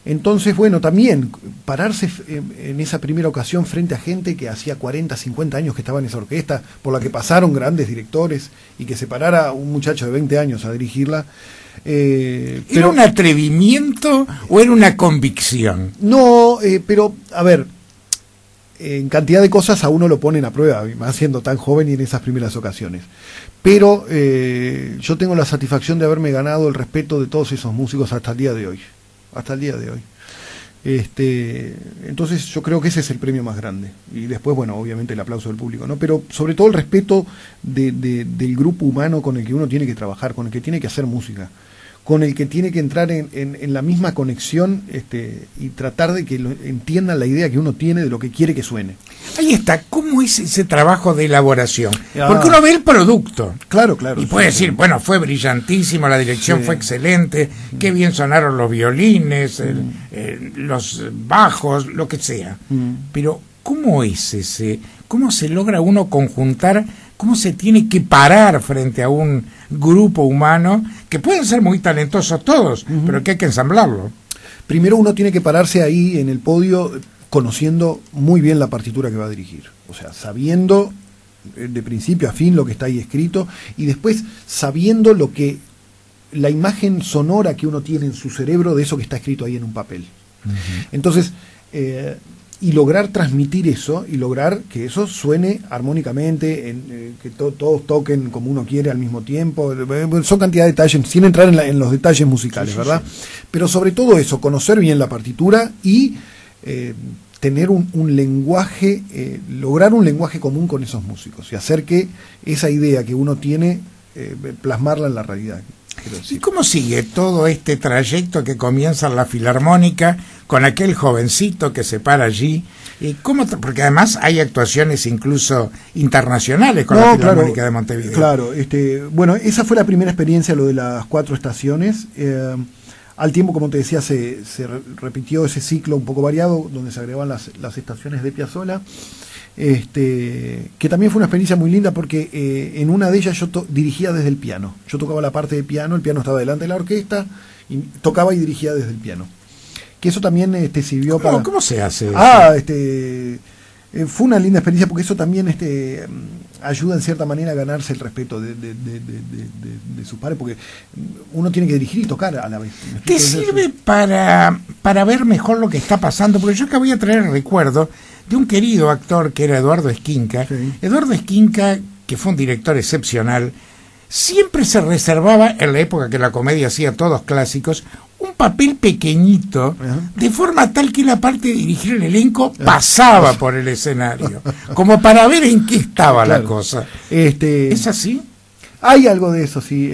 Speaker 2: Entonces, bueno, también pararse en esa primera ocasión frente a gente que hacía 40, 50 años que estaba en esa orquesta, por la que pasaron grandes directores, y que se parara un muchacho de 20 años a dirigirla.
Speaker 1: ¿Era un atrevimiento o era una convicción?
Speaker 2: No, pero, a ver, en cantidad de cosas a uno lo ponen a prueba, más siendo tan joven y en esas primeras ocasiones. Pero yo tengo la satisfacción de haberme ganado el respeto de todos esos músicos hasta el día de hoy. Hasta el día de hoy. Entonces yo creo que ese es el premio más grande. Y después, bueno, obviamente el aplauso del público, ¿no? Pero sobre todo el respeto del grupo humano con el que uno tiene que trabajar, con el que tiene que hacer música, con el que tiene que entrar en la misma conexión y tratar de que entiendan la idea que uno tiene de lo que quiere que suene.
Speaker 1: Ahí está, ¿cómo es ese trabajo de elaboración? Porque uno ve el producto.
Speaker 2: Claro, claro.
Speaker 1: Y puede decir, bueno, fue brillantísimo, la dirección fue excelente, qué bien sonaron los violines, los bajos, lo que sea. Pero, ¿cómo es ese? ¿Cómo se logra uno conjuntar? ¿Cómo se tiene que parar frente a un grupo humano que pueden ser muy talentosos todos, pero que hay que ensamblarlo?
Speaker 2: Primero uno tiene que pararse ahí en el podio conociendo muy bien la partitura que va a dirigir. O sea, sabiendo de principio a fin lo que está ahí escrito, y después sabiendo la imagen sonora que uno tiene en su cerebro de eso que está escrito ahí en un papel. Entonces, y lograr transmitir eso, y lograr que eso suene armónicamente, que todos toquen como uno quiere al mismo tiempo. Son cantidad de detalles, sin entrar en los detalles musicales, ¿verdad? Sí. Pero sobre todo eso, conocer bien la partitura y tener un lenguaje, lograr un lenguaje común con esos músicos y hacer que esa idea que uno tiene, plasmarla en la realidad.
Speaker 1: ¿Y cómo sigue todo este trayecto que comienza en la Filarmónica con aquel jovencito que se para allí? Porque además hay actuaciones incluso internacionales con la Filarmónica de Montevideo.
Speaker 2: Claro, bueno, esa fue la primera experiencia, lo de las 4 estaciones. Al tiempo, como te decía, se repitió ese ciclo un poco variado, donde se agregaban las estaciones de Piazzolla. Que también fue una experiencia muy linda porque en una de ellas yo dirigía desde el piano. Yo tocaba la parte de piano, el piano estaba delante de la orquesta, y tocaba y dirigía desde el piano. Que eso también sirvió para...
Speaker 1: ¿Cómo se hace eso?
Speaker 2: Fue una linda experiencia porque eso también ayuda en cierta manera a ganarse el respeto de sus pares, porque uno tiene que dirigir y tocar a la vez.
Speaker 1: ¿Te sirve para ver mejor lo que está pasando? Porque yo acá voy a traer el recuerdo de un querido actor que era Eduardo Esquinca. Sí. Eduardo Esquinca, que fue un director excepcional, siempre se reservaba, en la época que la comedia hacía todos clásicos, un papel pequeñito, de forma tal que la parte de dirigir el elenco pasaba por el escenario, como para ver en qué estaba la cosa. ¿Es así?
Speaker 2: Hay algo de eso, sí,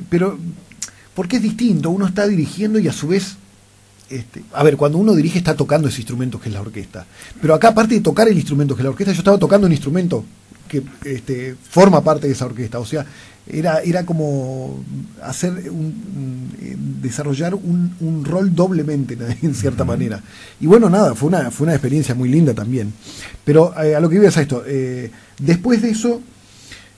Speaker 2: pero porque es distinto, uno está dirigiendo y a su vez... a ver, cuando uno dirige está tocando ese instrumento que es la orquesta, pero acá, aparte de tocar el instrumento que es la orquesta, yo estaba tocando un instrumento que forma parte de esa orquesta. O sea, era como desarrollar un rol doblemente, en cierta manera. Y bueno, nada, fue una experiencia muy linda también. Pero a lo que iba es a esto, después de eso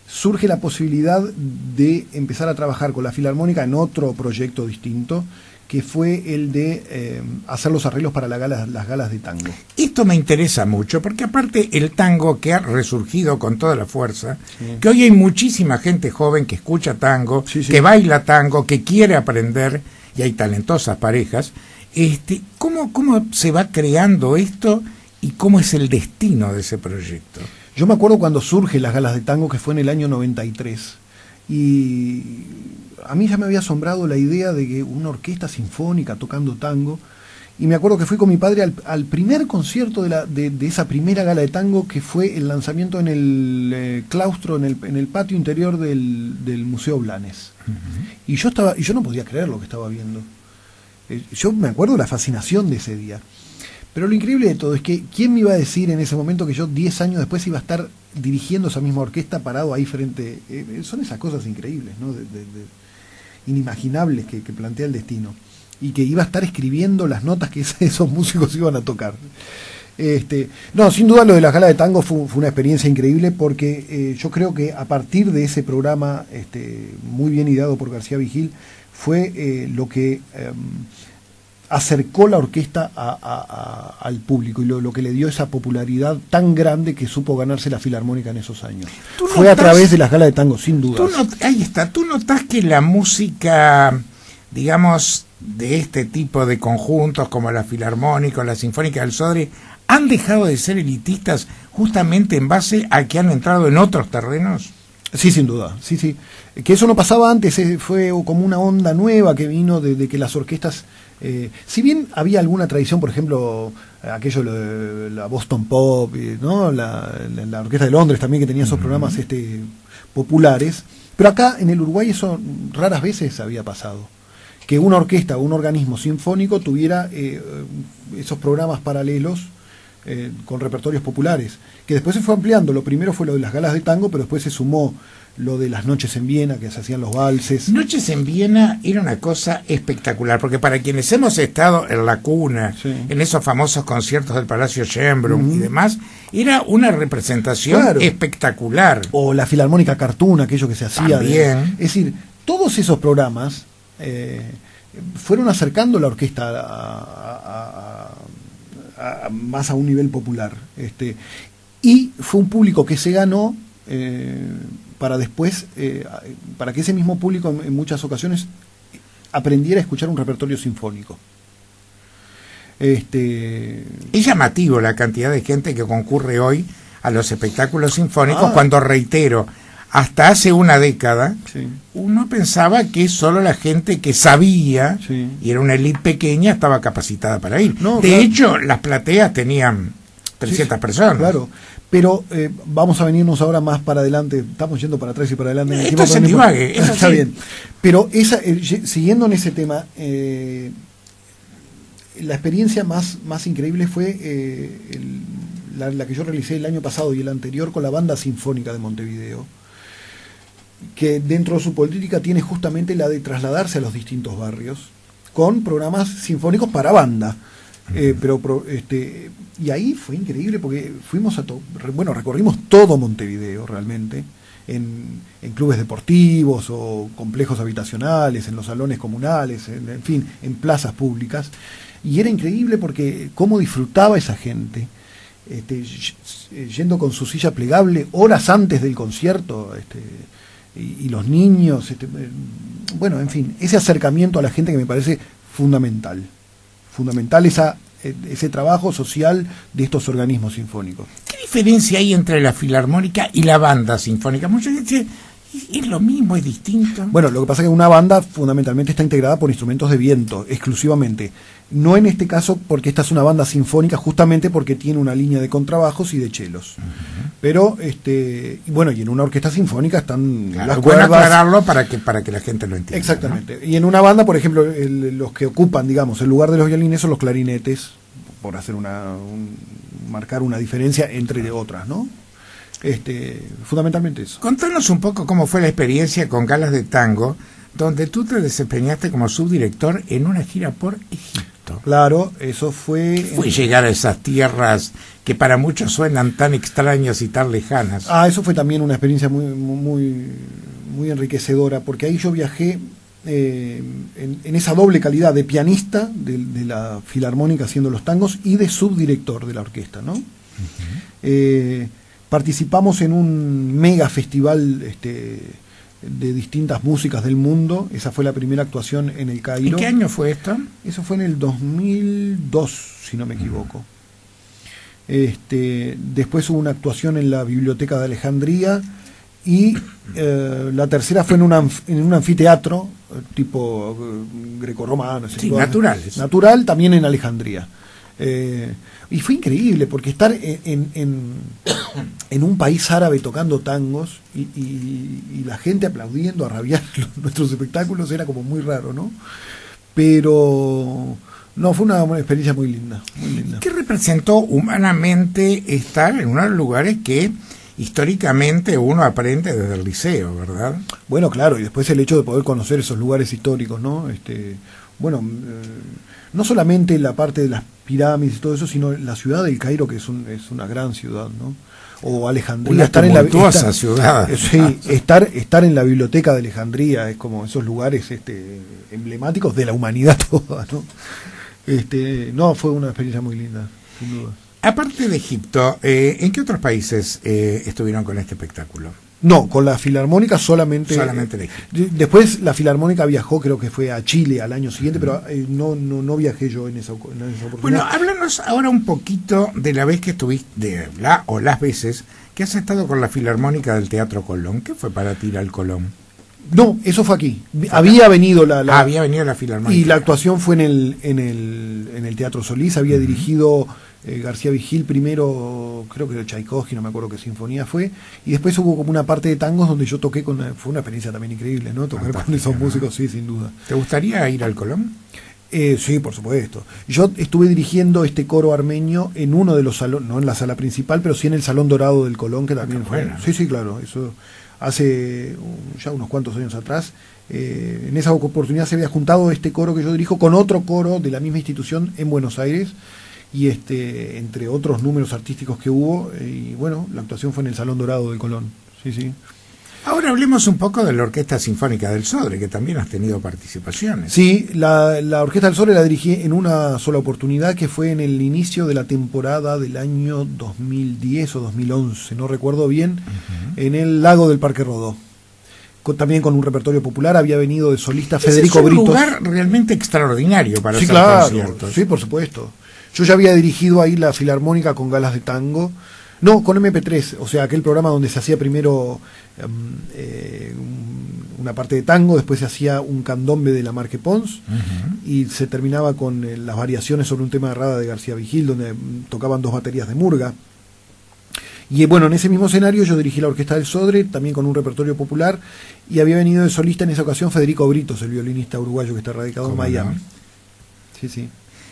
Speaker 2: surge la posibilidad de empezar a trabajar con la Filarmónica en otro proyecto distinto, que fue el de hacer los arreglos para las galas de tango.
Speaker 1: Esto me interesa mucho, porque aparte el tango que ha resurgido con toda la fuerza, sí, que hoy hay muchísima gente joven que escucha tango, sí, sí, que baila tango, que quiere aprender, y hay talentosas parejas. ¿Cómo se va creando esto y cómo es el destino de ese proyecto?
Speaker 2: Yo me acuerdo cuando surge las galas de tango, que fue en el año 93, y a mí ya me había asombrado la idea de que una orquesta sinfónica tocando tango, y me acuerdo que fui con mi padre al primer concierto de esa primera gala de tango, que fue el lanzamiento en el claustro, en el patio interior del Museo Blanes. Y yo no podía creer lo que estaba viendo. Yo me acuerdo de la fascinación de ese día. Pero lo increíble de todo es que, ¿quién me iba a decir en ese momento que yo 10 años después iba a estar dirigiendo esa misma orquesta parado ahí frente? Son esas cosas increíbles, ¿no? Inimaginables que plantea el destino. Y que iba a estar escribiendo las notas que esos músicos iban a tocar. No, sin duda lo de la gala de tango fue una experiencia increíble, porque yo creo que a partir de ese programa muy bien ideado por García Vigil, fue lo que acercó la orquesta al público, y lo que le dio esa popularidad tan grande que supo ganarse la Filarmónica en esos años. Fue a través de las galas de tango, sin duda.
Speaker 1: Ahí está. ¿Tú notás que la música, digamos, de este tipo de conjuntos como la Filarmónica o la Sinfónica del Sodre han dejado de ser elitistas justamente en base a que han entrado en otros terrenos?
Speaker 2: Sí, sin duda, sí. Que eso no pasaba antes, fue como una onda nueva que vino de que las orquestas, si bien había alguna tradición, por ejemplo, aquello de la Boston Pop, ¿no? La Orquesta de Londres también, que tenía esos programas populares, pero acá en el Uruguay eso raras veces había pasado, que una orquesta o un organismo sinfónico tuviera esos programas paralelos con repertorios populares, que después se fue ampliando. Lo primero fue lo de las galas de tango, pero después se sumó lo de las noches en Viena, que se hacían los valses.
Speaker 1: Noches en Viena era una cosa espectacular, porque para quienes hemos estado en la cuna, sí, en esos famosos conciertos del Palacio Schönbrunn y demás, era una representación espectacular.
Speaker 2: O la Filarmónica Cartoon, aquello que se hacía.
Speaker 1: También.
Speaker 2: Es decir, todos esos programas fueron acercando la orquesta más a un nivel popular, y fue un público que se ganó para después, para que ese mismo público en muchas ocasiones aprendiera a escuchar un repertorio sinfónico.
Speaker 1: Es llamativo la cantidad de gente que concurre hoy a los espectáculos sinfónicos, cuando, reitero, hasta hace una década, sí, uno pensaba que solo la gente que sabía, sí, y era una élite pequeña, estaba capacitada para ir. No, de hecho, las plateas tenían 300 personas.
Speaker 2: Claro, pero vamos a venirnos ahora más para adelante. Estamos yendo para atrás y para adelante.
Speaker 1: Esto se divague.
Speaker 2: Está bien. Pero siguiendo en ese tema, la experiencia más increíble fue la que yo realicé el año pasado y el anterior con la Banda Sinfónica de Montevideo, que dentro de su política tiene justamente la de trasladarse a los distintos barrios con programas sinfónicos para banda. Y ahí fue increíble, porque fuimos recorrimos todo Montevideo realmente, en clubes deportivos o complejos habitacionales, en los salones comunales, en fin, en plazas públicas, y era increíble porque cómo disfrutaba esa gente, yendo con su silla plegable horas antes del concierto, y los niños, bueno, en fin, ese acercamiento a la gente que me parece fundamental ese trabajo social de estos organismos sinfónicos.
Speaker 1: ¿Qué diferencia hay entre la Filarmónica y la Banda Sinfónica? Mucha gente ¿es lo mismo, es distinto?
Speaker 2: Bueno, lo que pasa es que una banda fundamentalmente está integrada por instrumentos de viento, exclusivamente. No en este caso, porque esta es una banda sinfónica, justamente porque tiene una línea de contrabajos y de chelos. Pero, bueno, y en una orquesta sinfónica están las cuerdas.
Speaker 1: Bueno aclararlo para que la gente lo entienda.
Speaker 2: Exactamente. ¿No? Y en una banda, por ejemplo, los que ocupan, digamos, el lugar de los violines son los clarinetes, por hacer marcar una diferencia entre otras, ¿no? Fundamentalmente eso.
Speaker 1: Contanos un poco cómo fue la experiencia con Galas de Tango, donde tú te desempeñaste como subdirector en una gira por Egipto. agosto.
Speaker 2: Claro, eso fue...
Speaker 1: Fue llegar a esas tierras que para muchos suenan tan extrañas y tan lejanas.
Speaker 2: Eso fue también una experiencia muy enriquecedora, porque ahí yo viajé en esa doble calidad de pianista de la Filarmónica haciendo los tangos y de subdirector de la orquesta, ¿no? Participamos en un mega festival de distintas músicas del mundo. Esa fue la primera actuación en el Cairo.
Speaker 1: ¿En qué año fue esto?
Speaker 2: Eso fue en el 2002, si no me equivoco. Después hubo una actuación en la Biblioteca de Alejandría y la tercera fue en un anfiteatro tipo grecorromano.
Speaker 1: Sí, naturales.
Speaker 2: Natural, también en Alejandría. Y fue increíble porque estar en un país árabe tocando tangos y la gente aplaudiendo a rabiar nuestros espectáculos era como muy raro, ¿no? Pero no, fue una experiencia muy linda, muy linda.
Speaker 1: ¿Qué representó humanamente estar en unos lugares que históricamente uno aprende desde el liceo, verdad?
Speaker 2: Bueno, claro, y después el hecho de poder conocer esos lugares históricos, ¿no? No solamente la parte de las pirámides y todo eso, sino la ciudad del Cairo, que es una gran ciudad, ¿no? O Alejandría,
Speaker 1: una tumultuosa ciudad.
Speaker 2: Sí, estar en la biblioteca de Alejandría es como esos lugares emblemáticos de la humanidad toda, ¿no? No, fue una experiencia muy linda, sin duda.
Speaker 1: Aparte de Egipto, ¿en qué otros países estuvieron con este espectáculo?
Speaker 2: No, con la Filarmónica solamente
Speaker 1: en Egipto.
Speaker 2: Después la Filarmónica viajó, creo que fue a Chile al año siguiente, pero no viajé yo en esa oportunidad.
Speaker 1: Bueno, háblanos ahora un poquito de la vez que estuviste, las veces que has estado con la Filarmónica del Teatro Colón. ¿Qué fue para ti ir al Colón?
Speaker 2: No, eso fue aquí. Había venido
Speaker 1: había venido la Filarmónica.
Speaker 2: Y la actuación fue en el Teatro Solís. Había dirigido García Vigil primero, creo que era Tchaikovsky, no me acuerdo qué sinfonía fue, y después hubo como una parte de tangos donde yo toqué fue una experiencia también increíble, ¿no? Tocar con esos músicos, sí, sin duda.
Speaker 1: ¿Te gustaría ir al Colón?
Speaker 2: Sí, por supuesto. Yo estuve dirigiendo este coro armenio en uno de los salones, no en la sala principal, pero sí en el Salón Dorado del Colón, que también fue.
Speaker 1: Bueno.
Speaker 2: Sí, claro, eso hace ya unos cuantos años atrás. En esa oportunidad se había juntado este coro que yo dirijo con otro coro de la misma institución en Buenos Aires, y entre otros números artísticos que hubo, y bueno, la actuación fue en el Salón Dorado del Colón. Sí.
Speaker 1: Ahora hablemos un poco de la Orquesta Sinfónica del Sodre, que también has tenido participaciones.
Speaker 2: Sí, la Orquesta del Sodre la dirigí en una sola oportunidad, que fue en el inicio de la temporada del año 2010 o 2011, no recuerdo bien, en el lago del Parque Rodó. También con un repertorio popular, había venido de solista Federico Britos.
Speaker 1: Es un lugar realmente extraordinario para hacer conciertos.
Speaker 2: Sí, por supuesto. Yo ya había dirigido ahí la Filarmónica con galas de tango. No, con MP3, o sea, aquel programa donde se hacía primero una parte de tango, después se hacía un candombe de la Marque Pons, y se terminaba con las variaciones sobre un tema de Rada de García Vigil, donde tocaban dos baterías de murga. Y bueno, en ese mismo escenario yo dirigí la Orquesta del Sodre, también con un repertorio popular, y había venido de solista en esa ocasión Federico Britos, el violinista uruguayo que está radicado en Miami.
Speaker 1: No?
Speaker 2: Sí.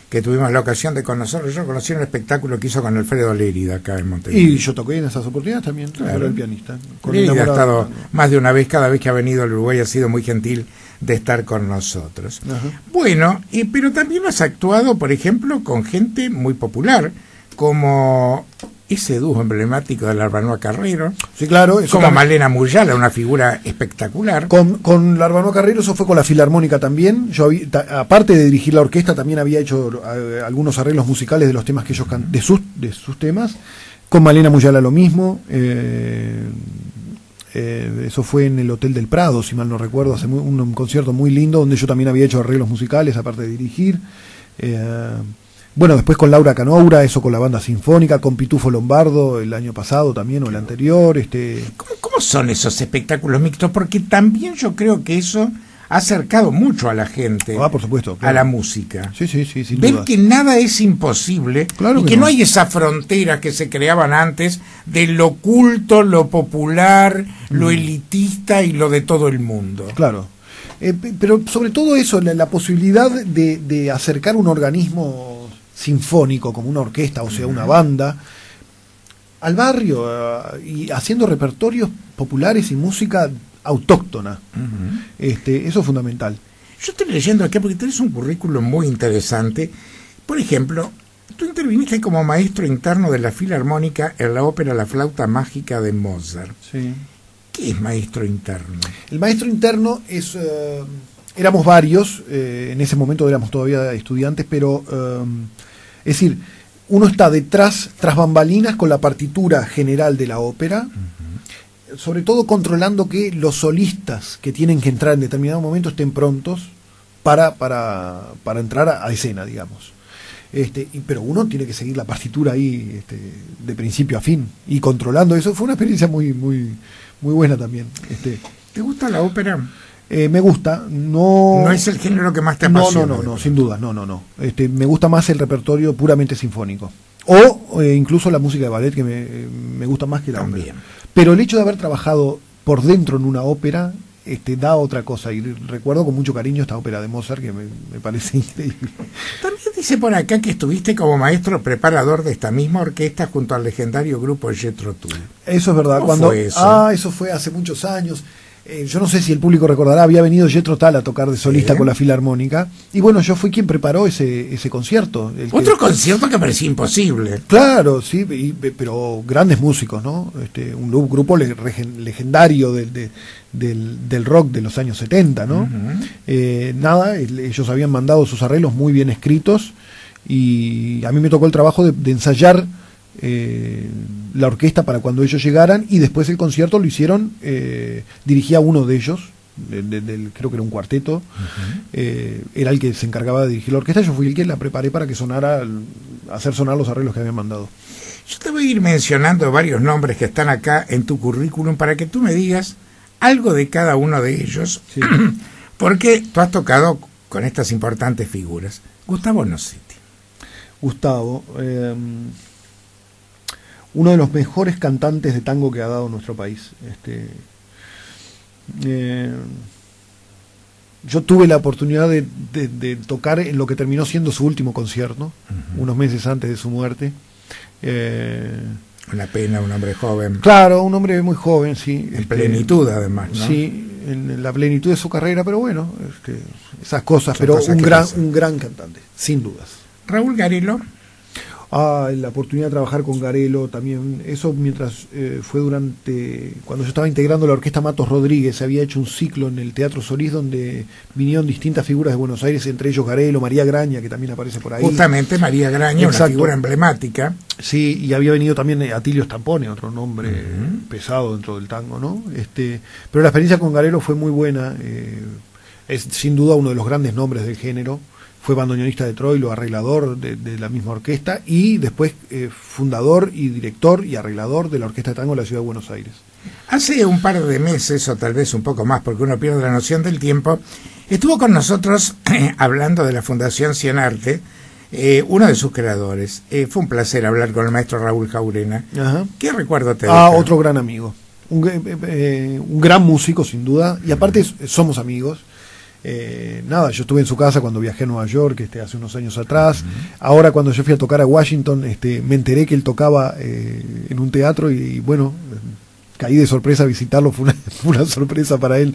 Speaker 1: Que tuvimos la ocasión de conocerlo. Yo conocí un espectáculo que hizo con Alfredo Lérida acá en Montevideo.
Speaker 2: Y yo toqué en esas oportunidades también, claro. Era el pianista.
Speaker 1: Lérida ha estado más de una vez, cada vez que ha venido al Uruguay ha sido muy gentil de estar con nosotros. Ajá. Bueno, pero también has actuado, por ejemplo, con gente muy popular, como ese dúo emblemático de Larbanoa Carrero.
Speaker 2: Sí, claro. Eso
Speaker 1: como
Speaker 2: también.
Speaker 1: Malena Murjala, una figura espectacular.
Speaker 2: Con Larbanoa Carrero, eso fue con la Filarmónica también. Yo aparte de dirigir la orquesta, también había hecho algunos arreglos musicales de los temas que ellos de sus temas. Con Malena Murjala lo mismo. Eso fue en el Hotel del Prado, si mal no recuerdo, hace un concierto muy lindo donde yo también había hecho arreglos musicales, aparte de dirigir. Bueno, después con Laura Canoura, eso con la banda sinfónica, con Pitufo Lombardo el año pasado también, o el anterior.
Speaker 1: ¿Cómo son esos espectáculos mixtos? Porque también yo creo que eso ha acercado mucho a la gente,
Speaker 2: por supuesto, claro,
Speaker 1: a la música.
Speaker 2: Sí, sin
Speaker 1: Ver
Speaker 2: duda.
Speaker 1: que nada es imposible, claro, y que no hay esas fronteras que se creaban antes de lo culto, lo popular, lo elitista y lo de todo el mundo.
Speaker 2: Claro. Pero sobre todo eso, la posibilidad de acercar un organismo sinfónico como una orquesta, o sea, una banda, al barrio, y haciendo repertorios populares y música autóctona. Eso es fundamental.
Speaker 1: Yo estoy leyendo acá porque tenés un currículum muy interesante. Por ejemplo, tú interviniste como maestro interno de la Filarmónica en la ópera La flauta mágica de Mozart.
Speaker 2: Sí.
Speaker 1: ¿Qué es maestro interno?
Speaker 2: El maestro interno es... éramos varios, en ese momento éramos todavía estudiantes, pero... es decir, uno está detrás, tras bambalinas, con la partitura general de la ópera, sobre todo controlando que los solistas que tienen que entrar en determinado momento estén prontos para entrar a escena, digamos. Pero uno tiene que seguir la partitura ahí de principio a fin, y controlando eso. Fue una experiencia muy buena también.
Speaker 1: ¿Te gusta la ópera?
Speaker 2: Me gusta, no
Speaker 1: es el género que más te apasiona.
Speaker 2: No, sin duda, no. Me gusta más el repertorio puramente sinfónico, o incluso la música de ballet, que me gusta más que la ópera. Pero el hecho de haber trabajado por dentro en una ópera da otra cosa, y recuerdo con mucho cariño esta ópera de Mozart, que me parece increíble.
Speaker 1: También dice por acá que estuviste como maestro preparador de esta misma orquesta junto al legendario grupo Jethro Tull.
Speaker 2: Eso es verdad.
Speaker 1: ¿Cómo fue eso?
Speaker 2: Eso fue hace muchos años. Yo no sé si el público recordará, había venido Jethro Tull a tocar de solista con la Filarmónica, y bueno, yo fui quien preparó ese concierto.
Speaker 1: Concierto que parecía imposible.
Speaker 2: Claro, sí, pero grandes músicos, ¿no? Un grupo legendario del rock de los años 70, ¿no? Ellos habían mandado sus arreglos muy bien escritos, y a mí me tocó el trabajo de ensayar la orquesta para cuando ellos llegaran, y después el concierto lo hicieron, dirigía uno de ellos, creo que era un cuarteto, era el que se encargaba de dirigir la orquesta. Yo fui el que la preparé para que hacer sonar los arreglos que habían mandado.
Speaker 1: Yo te voy a ir mencionando varios nombres que están acá en tu currículum para que tú me digas algo de cada uno de ellos, sí. Porque tú has tocado con estas importantes figuras. Gustavo Nossetti.
Speaker 2: Gustavo, uno de los mejores cantantes de tango que ha dado nuestro país. Yo tuve la oportunidad de tocar en lo que terminó siendo su último concierto, unos meses antes de su muerte.
Speaker 1: Una pena, un hombre joven.
Speaker 2: Claro, un hombre muy joven, sí.
Speaker 1: En plenitud, además, ¿no?
Speaker 2: Sí, en la plenitud de su carrera, pero bueno, esas cosas. Son pero cosas un gran cantante, sin dudas.
Speaker 1: Raúl Garelo.
Speaker 2: La oportunidad de trabajar con Garelo también, eso mientras fue cuando yo estaba integrando la orquesta Matos Rodríguez. Se había hecho un ciclo en el Teatro Solís donde vinieron distintas figuras de Buenos Aires, entre ellos Garelo, María Graña, que también aparece por ahí.
Speaker 1: Justamente María Graña, exacto, una figura emblemática.
Speaker 2: Sí, y había venido también Atilio Stampone, otro nombre pesado dentro del tango, ¿no? Pero la experiencia con Garelo fue muy buena, es sin duda uno de los grandes nombres del género. Fue bandoneonista de Troilo, arreglador de la misma orquesta, y después fundador y director y arreglador de la Orquesta de Tango de la Ciudad de Buenos Aires.
Speaker 1: Hace un par de meses, o tal vez un poco más, porque uno pierde la noción del tiempo, estuvo con nosotros hablando de la Fundación Cienarte, uno de sus creadores. Fue un placer hablar con el maestro Raúl Jaurena.
Speaker 2: Ajá.
Speaker 1: ¿Qué recuerdo te deja?
Speaker 2: Otro gran amigo. Un gran músico, sin duda, y aparte somos amigos. Yo estuve en su casa cuando viajé a Nueva York hace unos años atrás. Ahora cuando yo fui a tocar a Washington, me enteré que él tocaba en un teatro, y bueno, caí de sorpresa a visitarlo. Fue una sorpresa para él.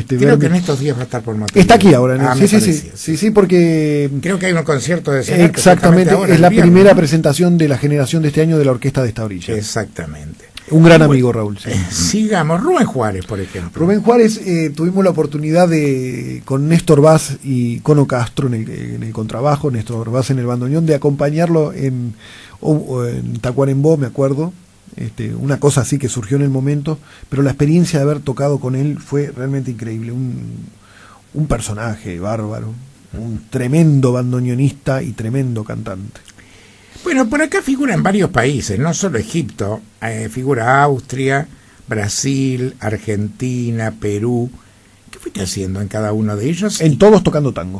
Speaker 1: Creo que en estos días va a estar por Madrid.
Speaker 2: Está aquí ahora. Sí, porque
Speaker 1: creo que hay un concierto de Cienarte.
Speaker 2: Exactamente,
Speaker 1: ahora,
Speaker 2: es la primera presentación de la generación de este año de la orquesta de esta orilla.
Speaker 1: Exactamente.
Speaker 2: Un gran amigo, Raúl. Sí.
Speaker 1: Sigamos. Rubén Juárez, por ejemplo.
Speaker 2: Rubén Juárez, tuvimos la oportunidad con Néstor Vaz y Cono Castro en el contrabajo, Néstor Vaz en el bandoneón, de acompañarlo en Tacuarembó, me acuerdo. Una cosa así que surgió en el momento, pero la experiencia de haber tocado con él fue realmente increíble. Un personaje bárbaro, un tremendo bandoneonista y tremendo cantante.
Speaker 1: Bueno, por acá figuran varios países, no solo Egipto, figura Austria, Brasil, Argentina, Perú. ¿Qué fuiste haciendo en cada uno de ellos?
Speaker 2: En todos tocando tango.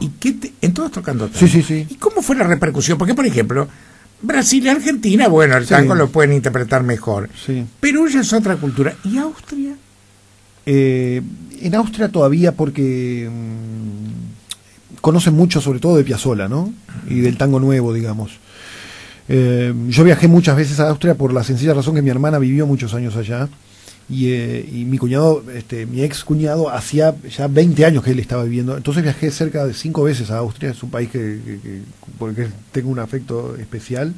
Speaker 1: ¿En todos tocando tango?
Speaker 2: Sí.
Speaker 1: ¿Y cómo fue la repercusión? Porque, por ejemplo, Brasil y Argentina, bueno, el tango lo pueden interpretar mejor.
Speaker 2: Sí.
Speaker 1: Perú ya es otra cultura. ¿Y Austria?
Speaker 2: En Austria todavía, porque conocen mucho, sobre todo de Piazzolla, ¿no? Y del tango nuevo, digamos. Yo viajé muchas veces a Austria por la sencilla razón que mi hermana vivió muchos años allá, y mi cuñado, mi ex cuñado, hacía ya 20 años que él estaba viviendo. Entonces viajé cerca de 5 veces a Austria. Es un país porque tengo un afecto especial.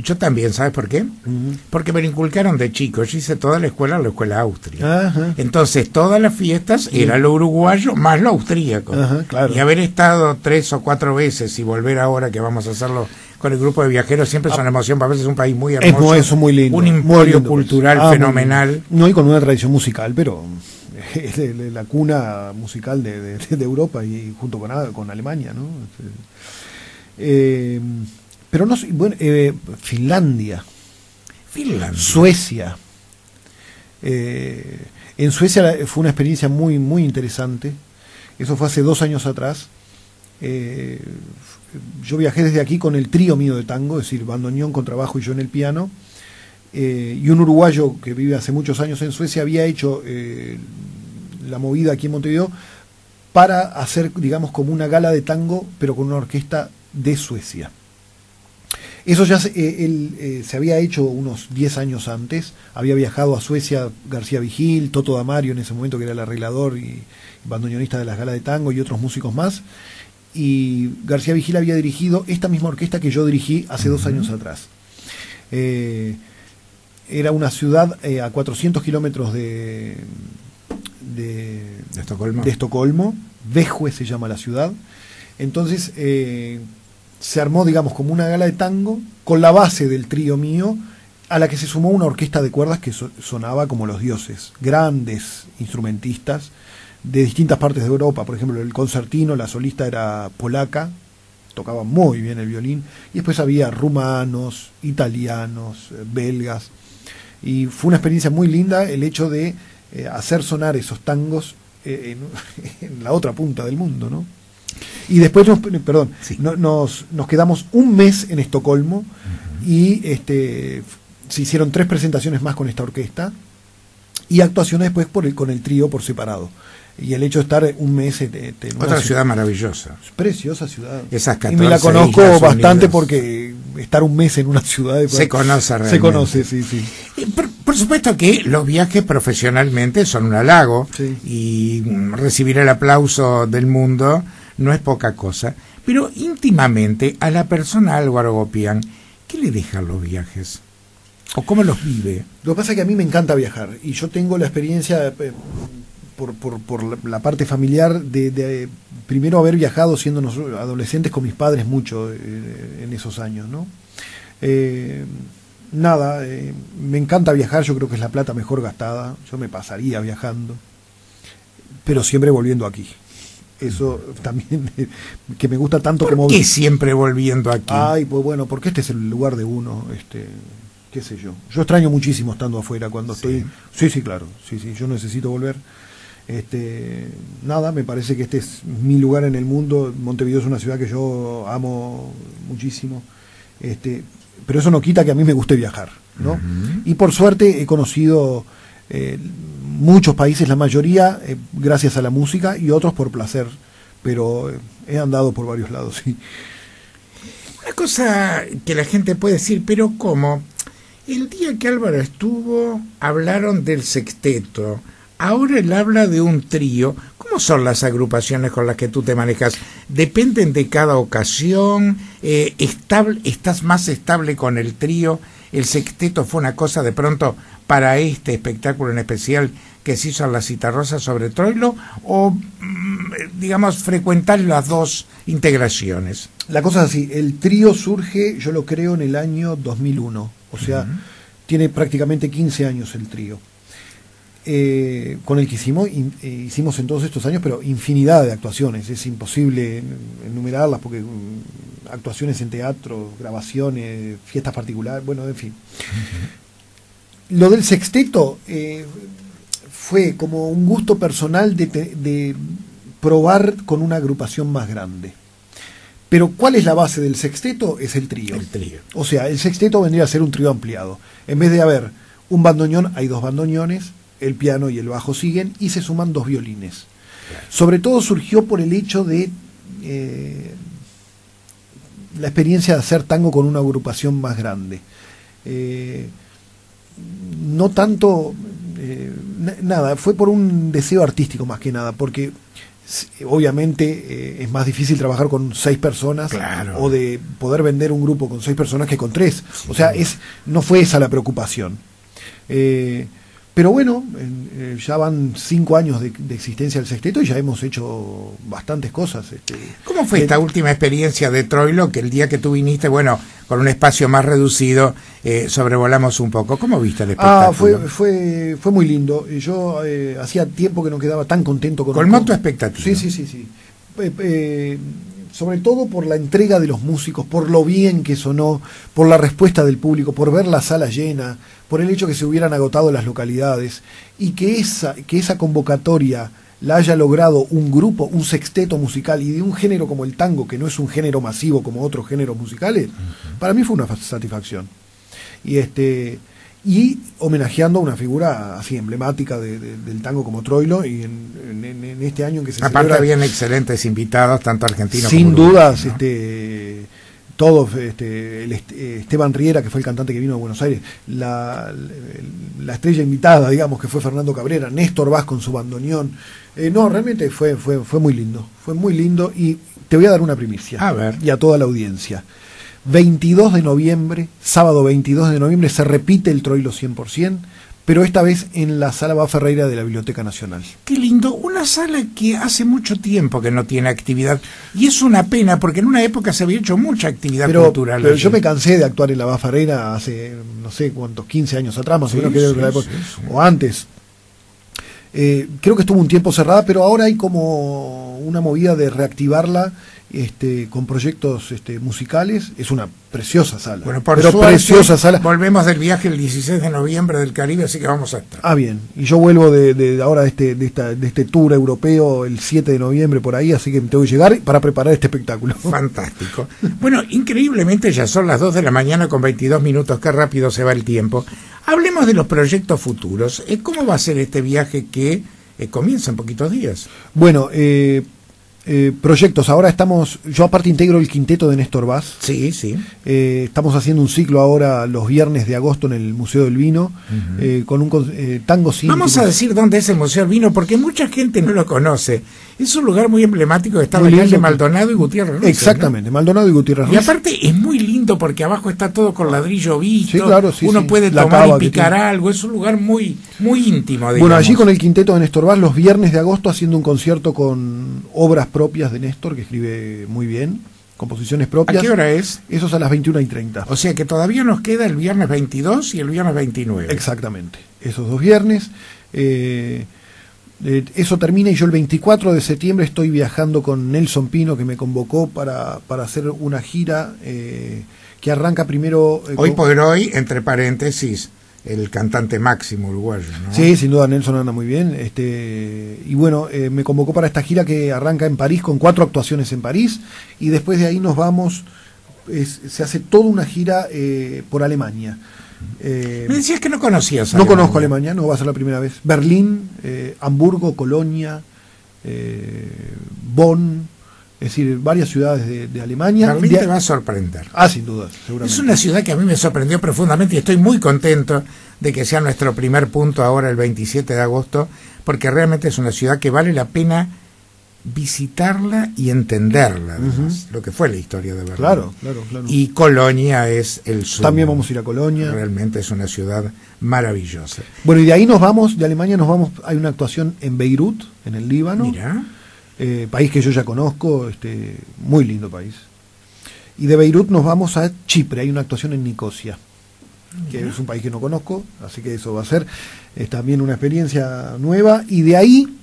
Speaker 1: Yo también, ¿sabes por qué? Porque me lo inculcaron de chico. Yo hice toda la escuela Austria.
Speaker 2: Ajá.
Speaker 1: Entonces, todas las fiestas era lo uruguayo más lo austríaco.
Speaker 2: Ajá, claro.
Speaker 1: Y haber estado 3 o 4 veces y volver ahora que vamos a hacerlo con el grupo de viajeros siempre es una emoción. Para veces es un país muy hermoso.
Speaker 2: Es muy lindo.
Speaker 1: Un emporio cultural fenomenal.
Speaker 2: No, y con una tradición musical, pero es la cuna musical de Europa y junto con Alemania, ¿no? Pero no, bueno, Finlandia, Suecia. En Suecia fue una experiencia muy, muy interesante. Eso fue hace 2 años atrás. Yo viajé desde aquí con el trío mío de tango, es decir, bandoneón, contrabajo y yo en el piano. Y un uruguayo que vive hace muchos años en Suecia había hecho la movida aquí en Montevideo para hacer, digamos, como una gala de tango, pero con una orquesta de Suecia. Eso ya se había hecho unos 10 años antes. Había viajado a Suecia García Vigil, Toto Damario en ese momento, que era el arreglador y bandoneonista de las galas de tango, y otros músicos más. Y García Vigil había dirigido esta misma orquesta que yo dirigí hace 2 años atrás. Era una ciudad a 400 kilómetros de Estocolmo. Växjö se llama la ciudad. Entonces se armó, digamos, como una gala de tango con la base del trío mío, a la que se sumó una orquesta de cuerdas que sonaba como los dioses, grandes instrumentistas de distintas partes de Europa. Por ejemplo, el concertino, la solista era polaca, tocaba muy bien el violín, y después había rumanos, italianos, belgas, y fue una experiencia muy linda el hecho de hacer sonar esos tangos en la otra punta del mundo, ¿no? Y después nos quedamos un mes en Estocolmo. Y se hicieron 3 presentaciones más con esta orquesta y actuaciones después con el trío por separado. Y el hecho de estar un mes en
Speaker 1: otra ciudad maravillosa,
Speaker 2: preciosa ciudad,
Speaker 1: esas 14
Speaker 2: y me la conozco bastante
Speaker 1: unidas.
Speaker 2: Porque estar un mes en una ciudad
Speaker 1: se conoce realmente.
Speaker 2: Se conoce, sí.
Speaker 1: Por supuesto que los viajes profesionalmente son un halago, sí. Y recibir el aplauso del mundo no es poca cosa, pero íntimamente a la persona Álvaro Gopián, ¿qué le dejan los viajes? ¿O cómo los vive?
Speaker 2: Lo que pasa es que a mí me encanta viajar, y yo tengo la experiencia por la parte familiar de primero haber viajado siendo nosotros adolescentes con mis padres mucho en esos años, ¿no? Me encanta viajar, yo creo que es la plata mejor gastada, yo me pasaría viajando, pero siempre volviendo aquí. Eso también, que me gusta tanto.
Speaker 1: ¿Por qué siempre volviendo aquí?
Speaker 2: Ay, pues bueno, porque este es el lugar de uno, qué sé yo. Yo extraño muchísimo estando afuera cuando estoy. Sí, claro, sí, yo necesito volver. Me parece que este es mi lugar en el mundo. Montevideo es una ciudad que yo amo muchísimo. Pero eso no quita que a mí me guste viajar, ¿no? Uh-huh. Y por suerte he conocido muchos países, la mayoría gracias a la música y otros por placer, pero he andado por varios lados, sí.
Speaker 1: Una cosa que la gente puede decir, pero ¿cómo? El día que Álvaro estuvo, hablaron del sexteto, ahora él habla de un trío. ¿Cómo son las agrupaciones con las que tú te manejas? ¿Dependen de cada ocasión? ¿Estás más estable con el trío? ¿El sexteto fue una cosa de pronto para este espectáculo en especial que se hizo en la Citarrosa sobre Troilo? ¿O, digamos, frecuentar las dos integraciones?
Speaker 2: La cosa es así, el trío surge, yo lo creo, en el año 2001. O sea, tiene prácticamente 15 años el trío. Con el que hicimos en todos estos años, pero infinidad de actuaciones. Es imposible enumerarlas porque actuaciones en teatro, grabaciones, fiestas particulares, bueno, en fin. Lo del sexteto fue como un gusto personal de probar con una agrupación más grande. Pero ¿cuál es la base del sexteto? Es el trío.
Speaker 1: El trío.
Speaker 2: O sea, el sexteto vendría a ser un trío ampliado. En vez de haber un bandoneón, hay 2 bandoneones, el piano y el bajo siguen, y se suman 2 violines. Claro. Sobre todo surgió por el hecho de la experiencia de hacer tango con una agrupación más grande. No tanto, nada, fue por un deseo artístico más que nada, porque obviamente es más difícil trabajar con 6 personas,
Speaker 1: claro,
Speaker 2: o de poder vender un grupo con 6 personas que con 3. Sí. O sea, no fue esa la preocupación. Pero bueno, ya van 5 años de existencia del sexteto y ya hemos hecho bastantes cosas.
Speaker 1: ¿Cómo fue esta última experiencia de Troilo, que el día que tú viniste, bueno, con un espacio más reducido, sobrevolamos un poco? ¿Cómo viste el espectáculo?
Speaker 2: Fue muy lindo. Yo hacía tiempo que no quedaba tan contento con...
Speaker 1: ¿Colmó tu expectativa?
Speaker 2: Sí. Sobre todo por la entrega de los músicos, por lo bien que sonó, por la respuesta del público, por ver la sala llena, por el hecho que se hubieran agotado las localidades, y que esa convocatoria la haya logrado un grupo, un sexteto musical, y de un género como el tango, que no es un género masivo como otros géneros musicales, para mí fue una satisfacción. Y homenajeando a una figura así emblemática del tango como Troilo, y en este año en que se
Speaker 1: aparte celebra, habían excelentes invitados, tanto argentinos
Speaker 2: sin
Speaker 1: como
Speaker 2: dudas, ¿no? Todos, Esteban Riera, que fue el cantante que vino de Buenos Aires, la estrella invitada, digamos, que fue Fernando Cabrera, Néstor Vaz con su bandoneón. No, realmente fue muy lindo, y te voy a dar una primicia.
Speaker 1: A ver.
Speaker 2: Y a toda la audiencia. 22 de noviembre, sábado 22 de noviembre, se repite el Troilo 100%, pero esta vez en la Sala Bá Ferreira de la Biblioteca Nacional.
Speaker 1: Qué lindo, una sala que hace mucho tiempo que no tiene actividad, y es una pena, porque en una época se había hecho mucha actividad cultural.
Speaker 2: Pero yo me cansé de actuar en la Bá Ferreira hace, no sé cuántos, 15 años atrás, más o menos, o antes. Creo que estuvo un tiempo cerrada, pero ahora hay como una movida de reactivarla con proyectos musicales. Es una preciosa sala.
Speaker 1: Bueno, por suerte, preciosa sala. Volvemos del viaje el 16 de noviembre del Caribe, así que vamos a estar.
Speaker 2: Ah, bien. Y yo vuelvo de ahora de este tour europeo el 7 de noviembre por ahí, así que tengo que llegar para preparar este espectáculo.
Speaker 1: Fantástico. Bueno, increíblemente ya son las 2 de la mañana con 22 minutos. Qué rápido se va el tiempo. Hablemos de los proyectos futuros. ¿Cómo va a ser este viaje que comienza en poquitos días?
Speaker 2: Bueno, proyectos. Ahora yo aparte integro el quinteto de Néstor Vaz.
Speaker 1: Sí.
Speaker 2: Estamos haciendo un ciclo ahora los viernes de agosto en el Museo del Vino, con un tango sin...
Speaker 1: Vamos a decir dónde es el Museo del Vino, porque mucha gente no lo conoce. Es un lugar muy emblemático que está en la calle Maldonado y Gutiérrez Ruiz.
Speaker 2: Exactamente, ¿no? Maldonado y Gutiérrez Ruiz.
Speaker 1: Y aparte es muy lindo porque abajo está todo con ladrillo visto.
Speaker 2: Sí, claro,
Speaker 1: uno puede tomar y picar algo. Es un lugar muy íntimo. Digamos.
Speaker 2: Bueno, allí con el quinteto de Néstor Vaz, los viernes de agosto, haciendo un concierto con obras propias de Néstor, que escribe muy bien, composiciones propias.
Speaker 1: ¿A qué hora es?
Speaker 2: Eso es a las 21:30.
Speaker 1: O sea que todavía nos queda el viernes 22 y el viernes 29.
Speaker 2: Exactamente, esos 2 viernes. Eso termina y yo el 24 de septiembre estoy viajando con Nelson Pino, que me convocó para hacer una gira que arranca primero...
Speaker 1: Hoy por hoy, entre paréntesis, el cantante máximo uruguayo, ¿no?
Speaker 2: Sí, sin duda Nelson anda muy bien. Y bueno, me convocó para esta gira que arranca en París, con 4 actuaciones en París, y después de ahí nos vamos, se hace toda una gira por Alemania.
Speaker 1: Me decías que no conocías
Speaker 2: Alemania. No conozco Alemania, no va a ser la primera vez. Berlín, Hamburgo, Colonia, Bonn, es decir, varias ciudades de Alemania.
Speaker 1: Berlín te va a sorprender.
Speaker 2: Sin duda, seguramente.
Speaker 1: Es una ciudad que a mí me sorprendió profundamente y estoy muy contento de que sea nuestro primer punto ahora el 27 de agosto, porque realmente es una ciudad que vale la pena visitarla y entenderla, además, lo que fue la historia de Berlín.
Speaker 2: Claro.
Speaker 1: Y Colonia es el sur.
Speaker 2: También vamos a ir a Colonia.
Speaker 1: Realmente es una ciudad maravillosa.
Speaker 2: Bueno, y de ahí nos vamos, de Alemania nos vamos, hay una actuación en Beirut, en el Líbano.
Speaker 1: Mira.
Speaker 2: País que yo ya conozco, muy lindo país. Y de Beirut nos vamos a Chipre, hay una actuación en Nicosia, que es un país que no conozco, así que eso va a ser también una experiencia nueva. Y de ahí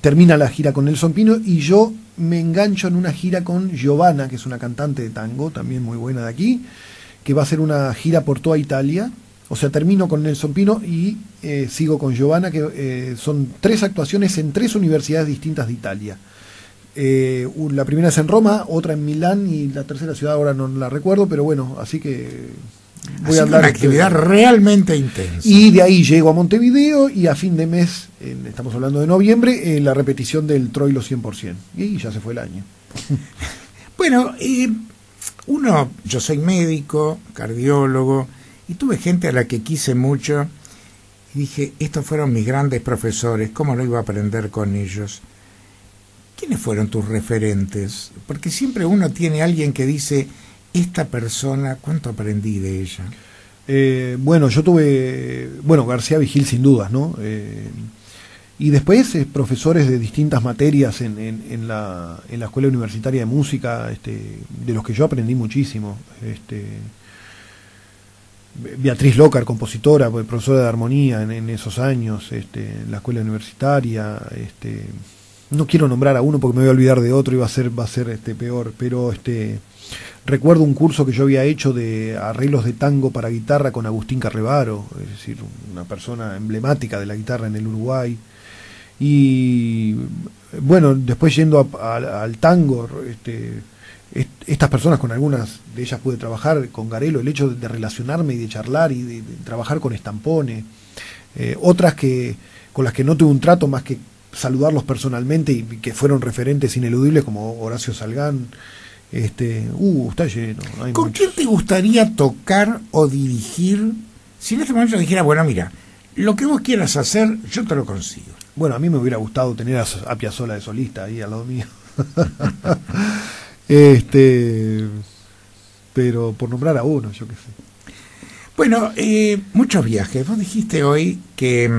Speaker 2: termina la gira con Nelson Pino y yo me engancho en una gira con Giovanna, que es una cantante de tango, también muy buena de aquí, que va a hacer una gira por toda Italia. O sea, termino con Nelson Pino y sigo con Giovanna, que son 3 actuaciones en 3 universidades distintas de Italia. La primera es en Roma, otra en Milán y la tercera ciudad ahora no la recuerdo, pero bueno, así que voy a andar.
Speaker 1: Una actividad realmente intensa.
Speaker 2: Y de ahí llego a Montevideo y a fin de mes, estamos hablando de noviembre, la repetición del Troilo 100%. Y ya se fue el año.
Speaker 1: Bueno, yo soy médico, cardiólogo, y tuve gente a la que quise mucho y dije, estos fueron mis grandes profesores, ¿cómo no iba a aprender con ellos? ¿Quiénes fueron tus referentes? Porque siempre uno tiene alguien que dice, esta persona, ¿cuánto aprendí de ella?
Speaker 2: Bueno, yo tuve, García Vigil sin dudas, ¿no? Y después profesores de distintas materias en la Escuela Universitaria de Música, de los que yo aprendí muchísimo. Beatriz Lócar, compositora, profesora de armonía en esos años, en la Escuela Universitaria. No quiero nombrar a uno porque me voy a olvidar de otro y va a ser peor, pero recuerdo un curso que yo había hecho de arreglos de tango para guitarra con Agustín Carrevaro, es decir, una persona emblemática de la guitarra en el Uruguay. Y bueno, después yendo al tango, estas personas, con algunas de ellas pude trabajar, con Garelo, el hecho de relacionarme y de charlar y de trabajar con Stampone, otras con las que no tuve un trato más que saludarlos personalmente y que fueron referentes ineludibles, como Horacio Salgán. Está lleno.
Speaker 1: ¿Con quién te gustaría tocar o dirigir? Si en este momento dijera, bueno, mira, lo que vos quieras hacer, yo te lo consigo.
Speaker 2: Bueno, a mí me hubiera gustado tener a Piazzolla de solista ahí al lado mío. Pero por nombrar a uno, yo qué sé.
Speaker 1: Bueno, muchos viajes. Vos dijiste hoy que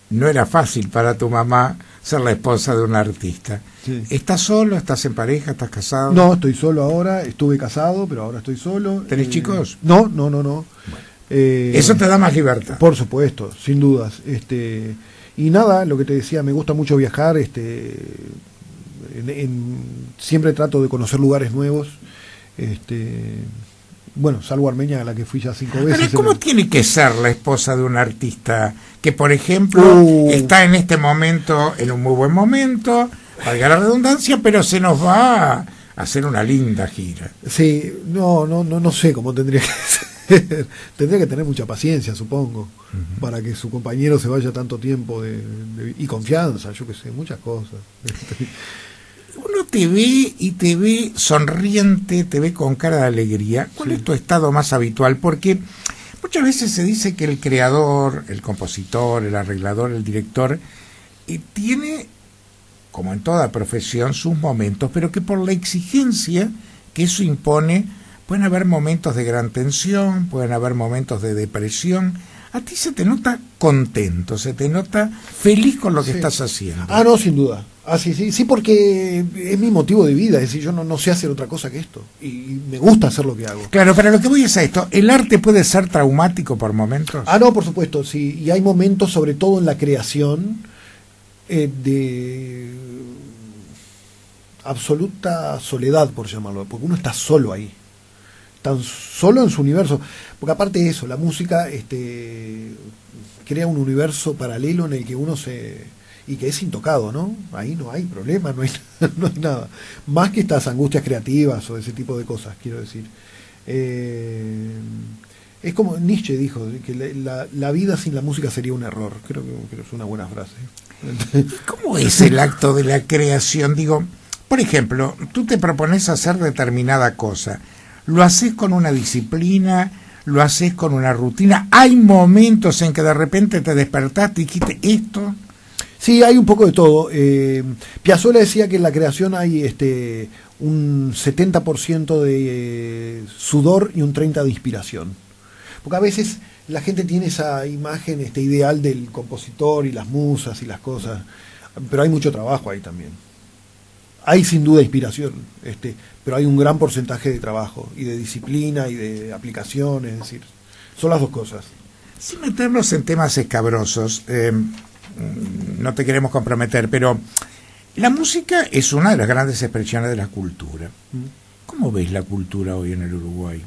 Speaker 1: no era fácil para tu mamá ser la esposa de un artista.
Speaker 2: Sí.
Speaker 1: ¿Estás solo? ¿Estás en pareja? ¿Estás casado?
Speaker 2: No, estoy solo ahora. Estuve casado, pero ahora estoy solo.
Speaker 1: ¿Tenés chicos?
Speaker 2: No.
Speaker 1: Bueno, eso te da más libertad.
Speaker 2: Por supuesto, sin dudas. Y nada, lo que te decía, me gusta mucho viajar. Siempre trato de conocer lugares nuevos. Bueno, salvo Armenia, a la que fui ya 5 veces.
Speaker 1: Pero ¿cómo tiene que ser la esposa de un artista que, por ejemplo, está en este momento, en un muy buen momento, valga la redundancia, pero se nos va a hacer una linda gira?
Speaker 2: Sí, no sé cómo tendría que ser. Tendría que tener mucha paciencia, supongo, para que su compañero se vaya tanto tiempo y confianza, yo qué sé, muchas cosas.
Speaker 1: Uno te ve y te ve sonriente, te ve con cara de alegría. ¿Cuál es tu estado más habitual? Porque muchas veces se dice que el creador, el compositor, el arreglador, el director, tiene, como en toda profesión, sus momentos, pero que por la exigencia que eso impone, pueden haber momentos de gran tensión, pueden haber momentos de depresión. A ti se te nota contento, se te nota feliz con lo que estás haciendo.
Speaker 2: No, sin duda. Sí, porque es mi motivo de vida, es decir, yo no sé hacer otra cosa que esto, y me gusta hacer lo que hago.
Speaker 1: Claro, pero lo que voy es a esto, ¿el arte puede ser traumático por momentos?
Speaker 2: No, por supuesto, sí, y hay momentos, sobre todo en la creación, de absoluta soledad, por llamarlo, porque uno está solo ahí, tan solo en su universo, porque aparte de eso, la música crea un universo paralelo en el que uno y que es intocado, ¿no? Ahí no hay problema, no hay nada. Más que estas angustias creativas o ese tipo de cosas, quiero decir. Es como Nietzsche dijo, que la vida sin la música sería un error. Creo que es una buena frase.
Speaker 1: ¿Cómo es el acto de la creación? Digo, por ejemplo, tú te propones hacer determinada cosa. ¿Lo haces con una disciplina? ¿Lo haces con una rutina? ¿Hay momentos en que de repente te despertaste y dijiste esto?
Speaker 2: Sí, hay un poco de todo. Piazzolla decía que en la creación hay un 70% de sudor y un 30% de inspiración. Porque a veces la gente tiene esa imagen ideal del compositor y las musas y las cosas, pero hay mucho trabajo ahí también. Hay sin duda inspiración, pero hay un gran porcentaje de trabajo y de disciplina y de aplicación, es decir, son las dos cosas.
Speaker 1: Sin meternos en temas escabrosos, no te queremos comprometer, pero la música es una de las grandes expresiones de la cultura. ¿Cómo ves la cultura hoy en el Uruguay?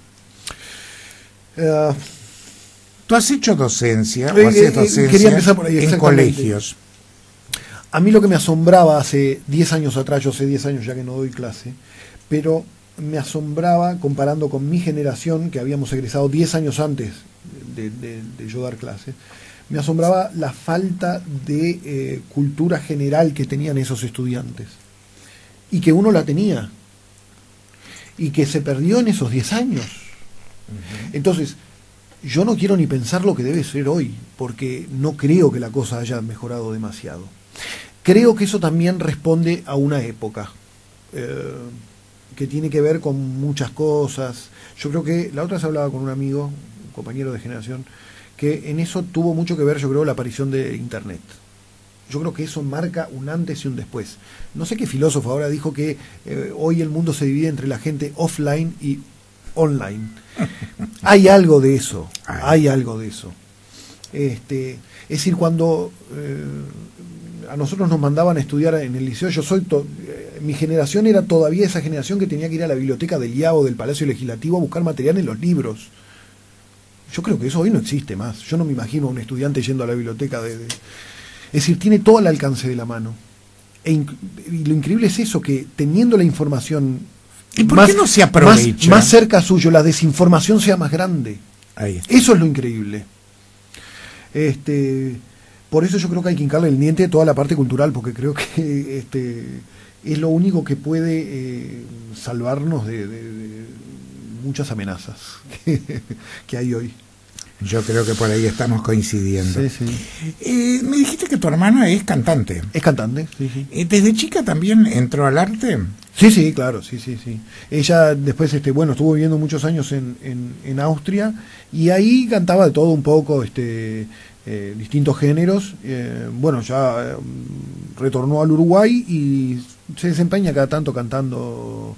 Speaker 1: Tú has hecho docencia, o haces docencia
Speaker 2: quería empezar por ahí,
Speaker 1: en colegios.
Speaker 2: A mí lo que me asombraba hace 10 años atrás, yo hace 10 años ya que no doy clase, pero me asombraba comparando con mi generación, que habíamos egresado 10 años antes de yo dar clase, me asombraba la falta de cultura general que tenían esos estudiantes, y que uno la tenía, y que se perdió en esos 10 años. Entonces, yo no quiero ni pensar lo que debe ser hoy, porque no creo que la cosa haya mejorado demasiado. Creo que eso también responde a una época que tiene que ver con muchas cosas. Yo creo que la otra vez hablaba con un amigo, un compañero de generación, que en eso tuvo mucho que ver, yo creo, la aparición de Internet. Yo creo que eso marca un antes y un después. No sé qué filósofo ahora dijo que hoy el mundo se divide entre la gente offline y online. Hay algo de eso, hay algo de eso. Es decir, cuando a nosotros nos mandaban a estudiar en el liceo, mi generación era todavía esa generación que tenía que ir a la biblioteca del IAO, del Palacio Legislativo, a buscar material en los libros. Yo creo que eso hoy no existe más. Yo no me imagino a un estudiante yendo a la biblioteca Es decir, tiene todo al alcance de la mano. Y lo increíble es eso, que teniendo la información
Speaker 1: ¿y por qué no se aprovecha?
Speaker 2: Más cerca suyo, la desinformación sea más grande.
Speaker 1: Ahí está.
Speaker 2: Eso es lo increíble. Por eso yo creo que hay que hincarle el diente a toda la parte cultural, porque creo que es lo único que puede salvarnos de muchas amenazas que hay hoy.
Speaker 1: Yo creo que por ahí estamos coincidiendo.
Speaker 2: Sí, sí.
Speaker 1: Me dijiste que tu hermana es cantante.
Speaker 2: Es cantante, sí, sí.
Speaker 1: ¿Desde chica también entró al arte?
Speaker 2: Sí, sí, claro, sí, sí, sí. Ella después, estuvo viviendo muchos años en Austria, y ahí cantaba de todo un poco, distintos géneros. Bueno, ya retornó al Uruguay y se desempeña cada tanto cantando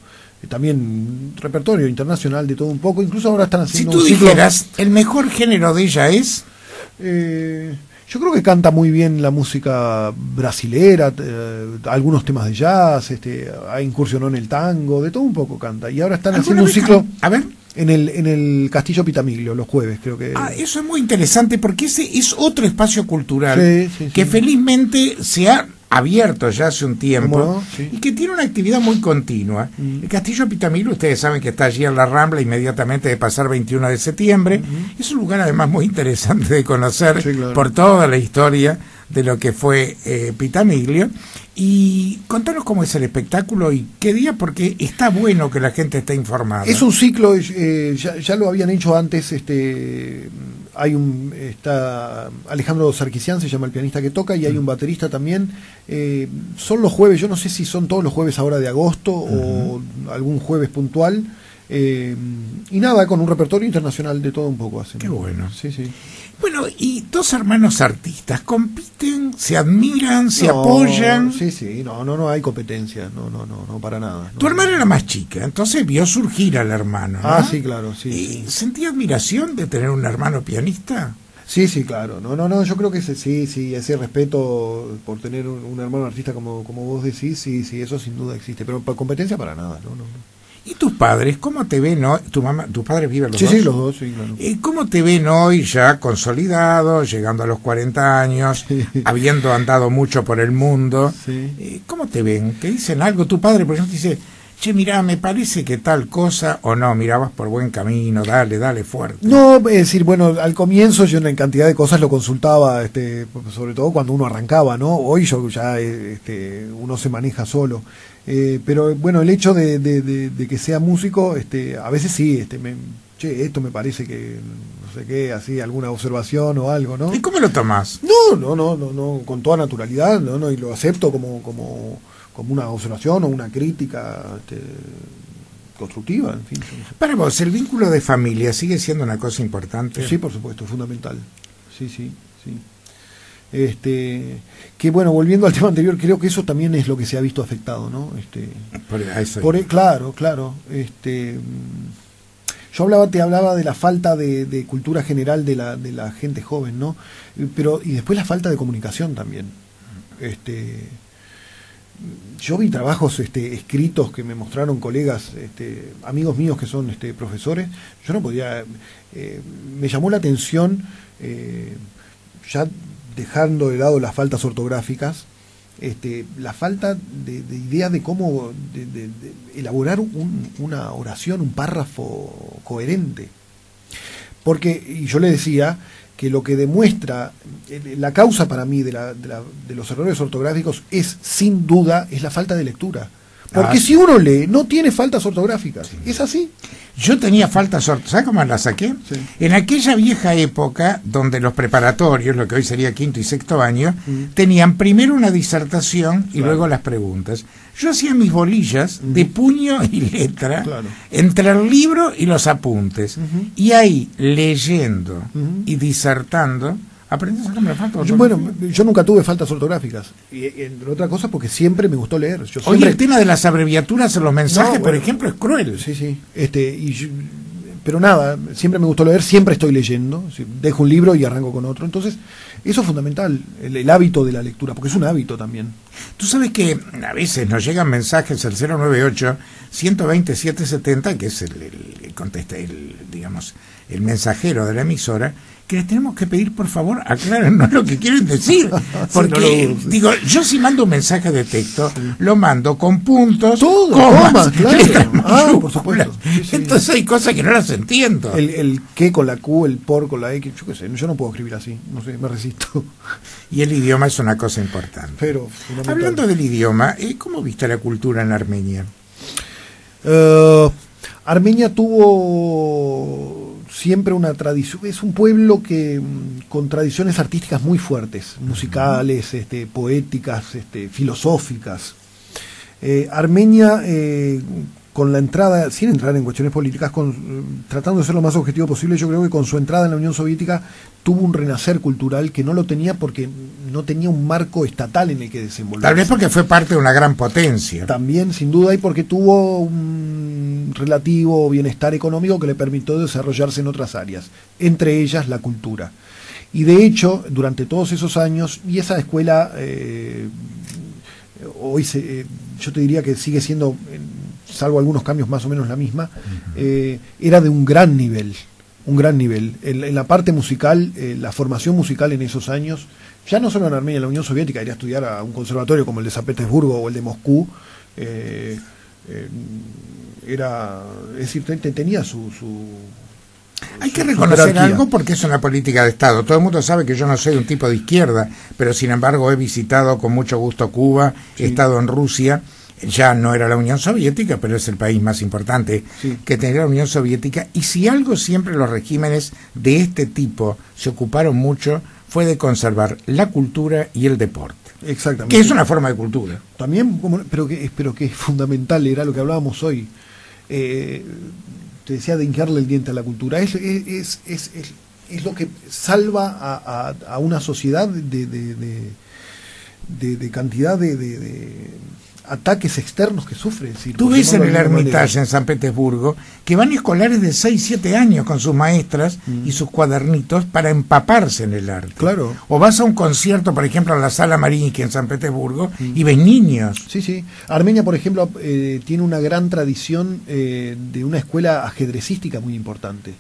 Speaker 2: también repertorio internacional de todo un poco. Incluso ahora están haciendo
Speaker 1: si tú dijeras, ¿el mejor género de ella es?
Speaker 2: Yo creo que canta muy bien la música brasilera, algunos temas de jazz, incursionó en el tango, de todo un poco canta. Y ahora están haciendo un ciclo
Speaker 1: a ver
Speaker 2: en el Castillo Pitamiglio, los jueves, creo que.
Speaker 1: Eso es muy interesante, porque ese es otro espacio cultural que
Speaker 2: sí.
Speaker 1: felizmente se ha abierto ya hace un tiempo,
Speaker 2: no? Sí.
Speaker 1: Y que tiene una actividad muy continua. El Castillo Pitamiglio, ustedes saben que está allí en la Rambla, inmediatamente de pasar 21 de septiembre. Es un lugar además muy interesante de conocer, sí, claro, por toda la historia de lo que fue Pitamiglio. Y contanos cómo es el espectáculo y qué día, porque está bueno que la gente esté informada.
Speaker 2: Es un ciclo, ya lo habían hecho antes, está Alejandro Sarkisian, se llama el pianista que toca, y hay un baterista también. Son los jueves, yo no sé si son todos los jueves ahora de agosto o algún jueves puntual. Y nada, con un repertorio internacional de todo un poco hacen.
Speaker 1: Qué bueno.
Speaker 2: Sí, sí.
Speaker 1: Bueno, y dos hermanos artistas, ¿compiten? ¿Se admiran? ¿Se apoyan?
Speaker 2: Sí, sí, no hay competencia, no, para nada.
Speaker 1: Tu hermana era más chica, entonces vio surgir al hermano, ¿no?
Speaker 2: Ah, sí, claro, sí.
Speaker 1: ¿Sentía admiración de tener un hermano pianista?
Speaker 2: Sí, sí, claro. No, yo creo que sí, ese respeto por tener un hermano artista como vos decís, sí, eso sin duda existe, pero para competencia para nada, no.
Speaker 1: ¿Y tus padres, cómo te ven hoy? ¿Tus padres viven los dos?
Speaker 2: Sí, los dos, sí, claro.
Speaker 1: ¿Cómo te ven hoy ya consolidados, llegando a los 40 años, habiendo andado mucho por el mundo? Sí. ¿Cómo te ven? ¿Te dicen algo? Tu padre, por ejemplo, te dice, che, mirá, me parece que tal cosa, o no, mirá, vas por buen camino, dale fuerte.
Speaker 2: No, es decir, bueno, al comienzo yo en cantidad de cosas lo consultaba, sobre todo cuando uno arrancaba, ¿no? Hoy yo ya, uno se maneja solo. Pero bueno, el hecho de que sea músico, a veces sí, esto me parece que, no sé qué, así, alguna observación o algo, ¿no?
Speaker 1: ¿Y cómo lo tomás?
Speaker 2: No, con toda naturalidad, y lo acepto como una observación o una crítica constructiva, en fin.
Speaker 1: Para vos, ¿el vínculo de familia sigue siendo una cosa importante?
Speaker 2: Sí, por supuesto, fundamental. Sí. Que bueno, volviendo al tema anterior, creo que eso también es lo que se ha visto afectado, ¿no? Claro. Yo te hablaba de la falta de cultura general de la gente joven, ¿no? Y después la falta de comunicación también. Yo vi trabajos escritos que me mostraron colegas, amigos míos que son profesores. Yo no podía, me llamó la atención, ya dejando de lado las faltas ortográficas, la falta de ideas de cómo de elaborar una oración, un párrafo coherente. Porque, y yo le decía que lo que demuestra, la causa para mí de los errores ortográficos es, sin duda, es la falta de lectura. Porque si uno lee, no tiene faltas ortográficas. Sí. Es así.
Speaker 1: Yo tenía faltas ortográficas. ¿Sabes cómo la saqué?
Speaker 2: Sí.
Speaker 1: En aquella vieja época, donde los preparatorios, lo que hoy sería quinto y sexto año, tenían primero una disertación y luego las preguntas. Yo hacía mis bolillas de puño y letra entre el libro y los apuntes. Y ahí, leyendo y disertando, aprendí a sacarme la falta ortográfica.
Speaker 2: Bueno, yo nunca tuve faltas ortográficas. Y entre otras cosas porque siempre me gustó leer. Yo
Speaker 1: Hoy
Speaker 2: siempre...
Speaker 1: el tema de las abreviaturas en los mensajes, por ejemplo, es cruel.
Speaker 2: Sí, sí. Pero nada, siempre me gustó leer, siempre estoy leyendo. Dejo un libro y arranco con otro. Entonces, eso es fundamental, el hábito de la lectura, porque es un hábito también.
Speaker 1: Tú sabes que a veces nos llegan mensajes al 098-120-770, que es el mensajero de la emisora, que les tenemos que pedir, por favor, aclárenos lo que quieren decir. Porque, digo, yo si mando un mensaje de texto, lo mando con puntos, comas,
Speaker 2: claro. Por supuesto. Sí.
Speaker 1: Entonces hay cosas que no las entiendo.
Speaker 2: El qué con la Q, el por con la X, yo qué sé, yo no puedo escribir así, no sé, me resisto.
Speaker 1: Y el idioma es una cosa importante.
Speaker 2: Pero,
Speaker 1: hablando del idioma, ¿cómo viste la cultura en Armenia?
Speaker 2: Armenia tuvo siempre una tradición, es un pueblo que con tradiciones artísticas muy fuertes, musicales, poéticas, filosóficas. Armenia, con la entrada, sin entrar en cuestiones políticas, tratando de ser lo más objetivo posible, yo creo que con su entrada en la Unión Soviética tuvo un renacer cultural que no lo tenía porque no tenía un marco estatal en el que desenvolverse.
Speaker 1: Tal vez porque fue parte de una gran potencia.
Speaker 2: También, sin duda, y porque tuvo un relativo bienestar económico que le permitió desarrollarse en otras áreas, entre ellas la cultura. Y de hecho, durante todos esos años, y esa escuela hoy yo te diría que sigue siendo, salvo algunos cambios, más o menos la misma, era de un gran nivel. En la parte musical, la formación musical en esos años, ya no solo en Armenia, en la Unión Soviética, ir a estudiar a un conservatorio como el de San Petersburgo o el de Moscú, tenía su
Speaker 1: hay que reconocer algo porque es una política de Estado. Todo el mundo sabe que yo no soy un tipo de izquierda, pero sin embargo he visitado con mucho gusto Cuba, he estado en Rusia. Ya no era la Unión Soviética, pero es el país más importante que tenía la Unión Soviética. Y si algo siempre los regímenes de este tipo se ocuparon mucho, fue de conservar la cultura y el deporte.
Speaker 2: Exactamente.
Speaker 1: Que es una forma de cultura.
Speaker 2: También, pero que es fundamental, era lo que hablábamos hoy. Te decía de hincarle el diente a la cultura. Es lo que salva a una sociedad de cantidad de ataques externos que sufre.
Speaker 1: Tú ves en el Hermitage en San Petersburgo que van escolares de 6, 7 años con sus maestras y sus cuadernitos para empaparse en el arte.
Speaker 2: Claro.
Speaker 1: O vas a un concierto, por ejemplo, a la Sala Mariinsky en San Petersburgo y ves niños.
Speaker 2: Sí, sí. Armenia, por ejemplo, tiene una gran tradición de una escuela ajedrecística muy importante.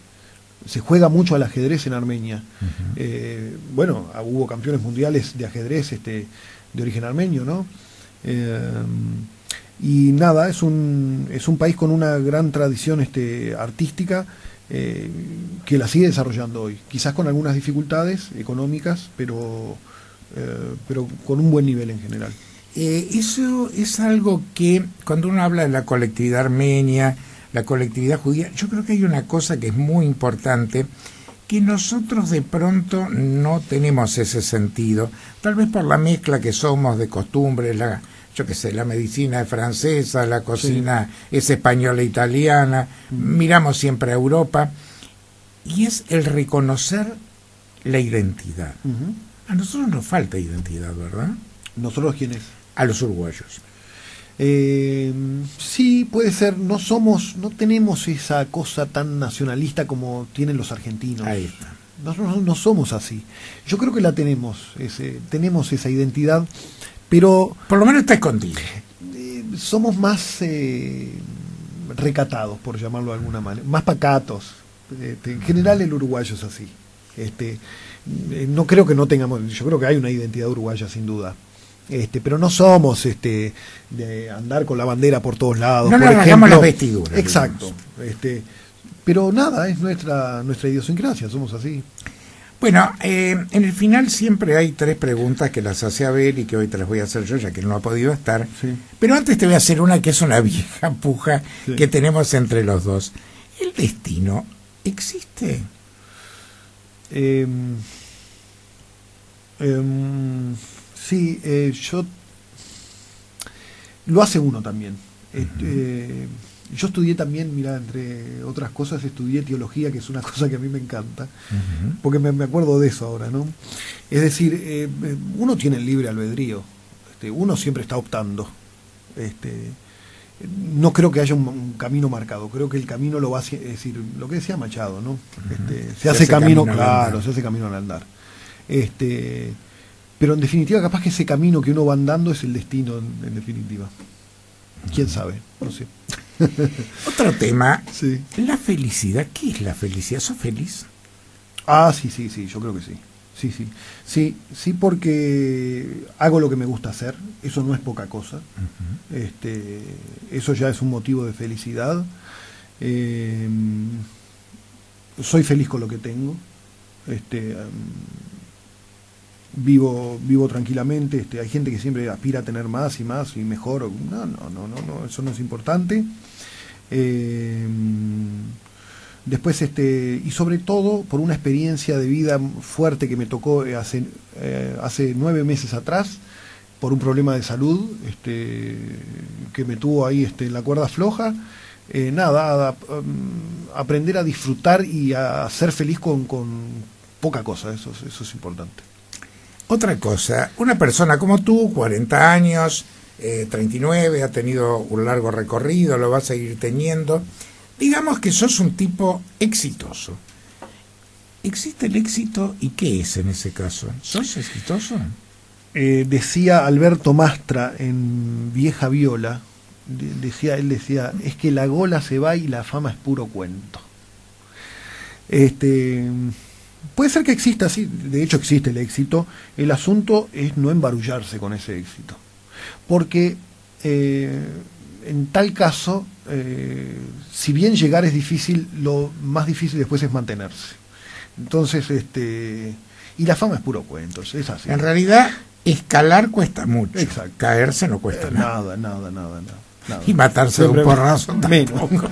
Speaker 2: Se juega mucho al ajedrez en Armenia. Bueno, hubo campeones mundiales de ajedrez de origen armenio, ¿no? Y nada, es un país con una gran tradición artística que la sigue desarrollando hoy, quizás con algunas dificultades económicas, pero con un buen nivel en general.
Speaker 1: Eso es algo que cuando uno habla de la colectividad armenia, la colectividad judía, yo creo que hay una cosa que es muy importante, que nosotros de pronto no tenemos ese sentido, tal vez por la mezcla que somos de costumbres, la medicina es francesa, la cocina es española e italiana, miramos siempre a Europa, y es el reconocer la identidad. A nosotros nos falta identidad, ¿verdad?
Speaker 2: ¿Nosotros quiénes?
Speaker 1: A los uruguayos.
Speaker 2: Sí, puede ser. No tenemos esa cosa tan nacionalista como tienen los argentinos.
Speaker 1: Ahí está.
Speaker 2: Nosotros no somos así. Yo creo que la tenemos esa identidad, pero
Speaker 1: por lo menos está escondida.
Speaker 2: Somos más recatados, por llamarlo de alguna manera, más pacatos. En general el uruguayo es así. No creo que no tengamos. Yo creo que hay una identidad uruguaya sin duda. Pero no somos de andar con la bandera por todos lados.
Speaker 1: No nos rasgamos las vestiduras.
Speaker 2: Exacto. Pero nada, es nuestra idiosincrasia, somos así.
Speaker 1: Bueno, en el final siempre hay 3 preguntas que las hace Abel y que hoy te las voy a hacer yo, ya que no ha podido estar. Sí. Pero antes te voy a hacer una que es una vieja puja que tenemos entre los dos. ¿El destino existe?
Speaker 2: Sí, yo... Lo hace uno también. Yo estudié también, mira, entre otras cosas, estudié teología, que es una cosa que a mí me encanta, porque me acuerdo de eso ahora, ¿no? Es decir, uno tiene el libre albedrío, uno siempre está optando. No creo que haya un camino marcado, creo que el camino lo va a... Es decir, lo que decía Machado, ¿no? Se hace camino, claro, se hace camino al andar. Pero en definitiva, capaz que ese camino que uno va andando es el destino, en definitiva. ¿Quién sabe? No sé.
Speaker 1: Otro tema,
Speaker 2: sí.
Speaker 1: La felicidad. ¿Qué es la felicidad? ¿Sos feliz?
Speaker 2: Ah, sí, yo creo que sí. Sí, porque hago lo que me gusta hacer, eso no es poca cosa. Eso ya es un motivo de felicidad. Soy feliz con lo que tengo. Vivo tranquilamente. Hay gente que siempre aspira a tener más y mejor. No, eso no es importante. Después, y sobre todo por una experiencia de vida fuerte que me tocó hace 9 meses atrás, por un problema de salud que me tuvo ahí en la cuerda floja. Aprender a disfrutar y a ser feliz con poca cosa, eso es importante.
Speaker 1: Otra cosa, una persona como tú, 40 años, 39, ha tenido un largo recorrido, lo va a seguir teniendo. Digamos que sos un tipo exitoso. ¿Existe el éxito y qué es en ese caso? ¿Sos exitoso?
Speaker 2: Decía Alberto Mastra en Vieja Viola, él decía, es que la gola se va y la fama es puro cuento. Puede ser que exista, sí, de hecho existe el éxito. El asunto es no embarullarse con ese éxito. Porque en tal caso, si bien llegar es difícil, lo más difícil después es mantenerse. Entonces, y la fama es puro cuento, es así.
Speaker 1: En realidad, escalar cuesta mucho.
Speaker 2: Exacto.
Speaker 1: Caerse no cuesta nada.
Speaker 2: Nada.
Speaker 1: Y matarse de un porrazo tampoco.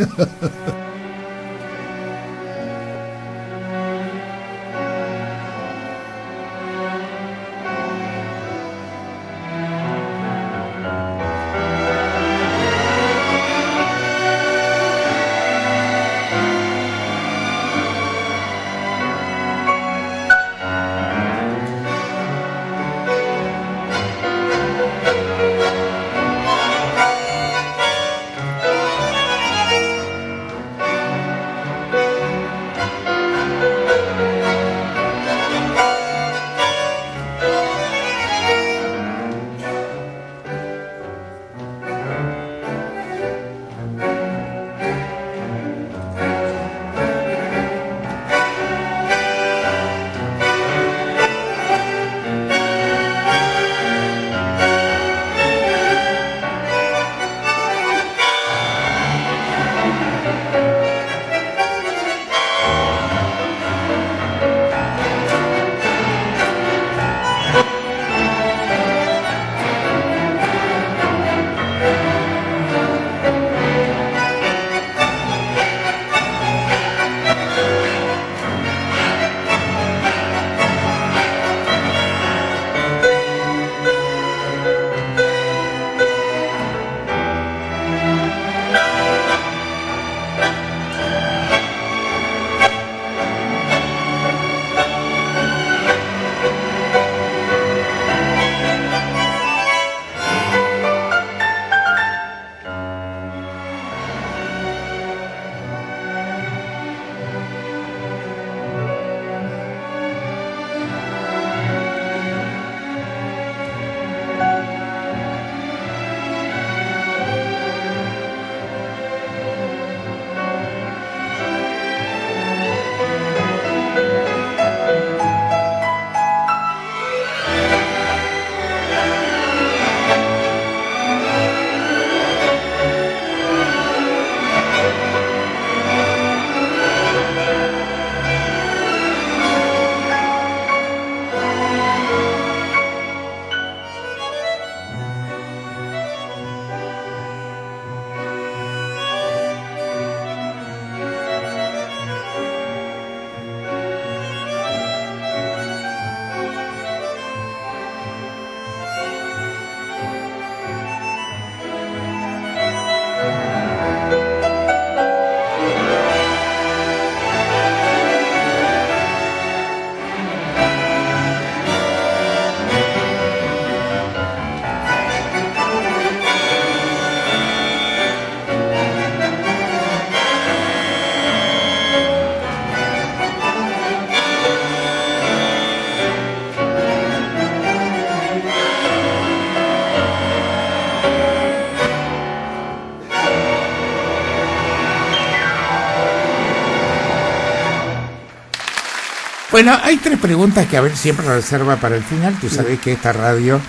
Speaker 1: Bueno, hay 3 preguntas que a ver siempre reserva para el final. Tú sabés que esta radio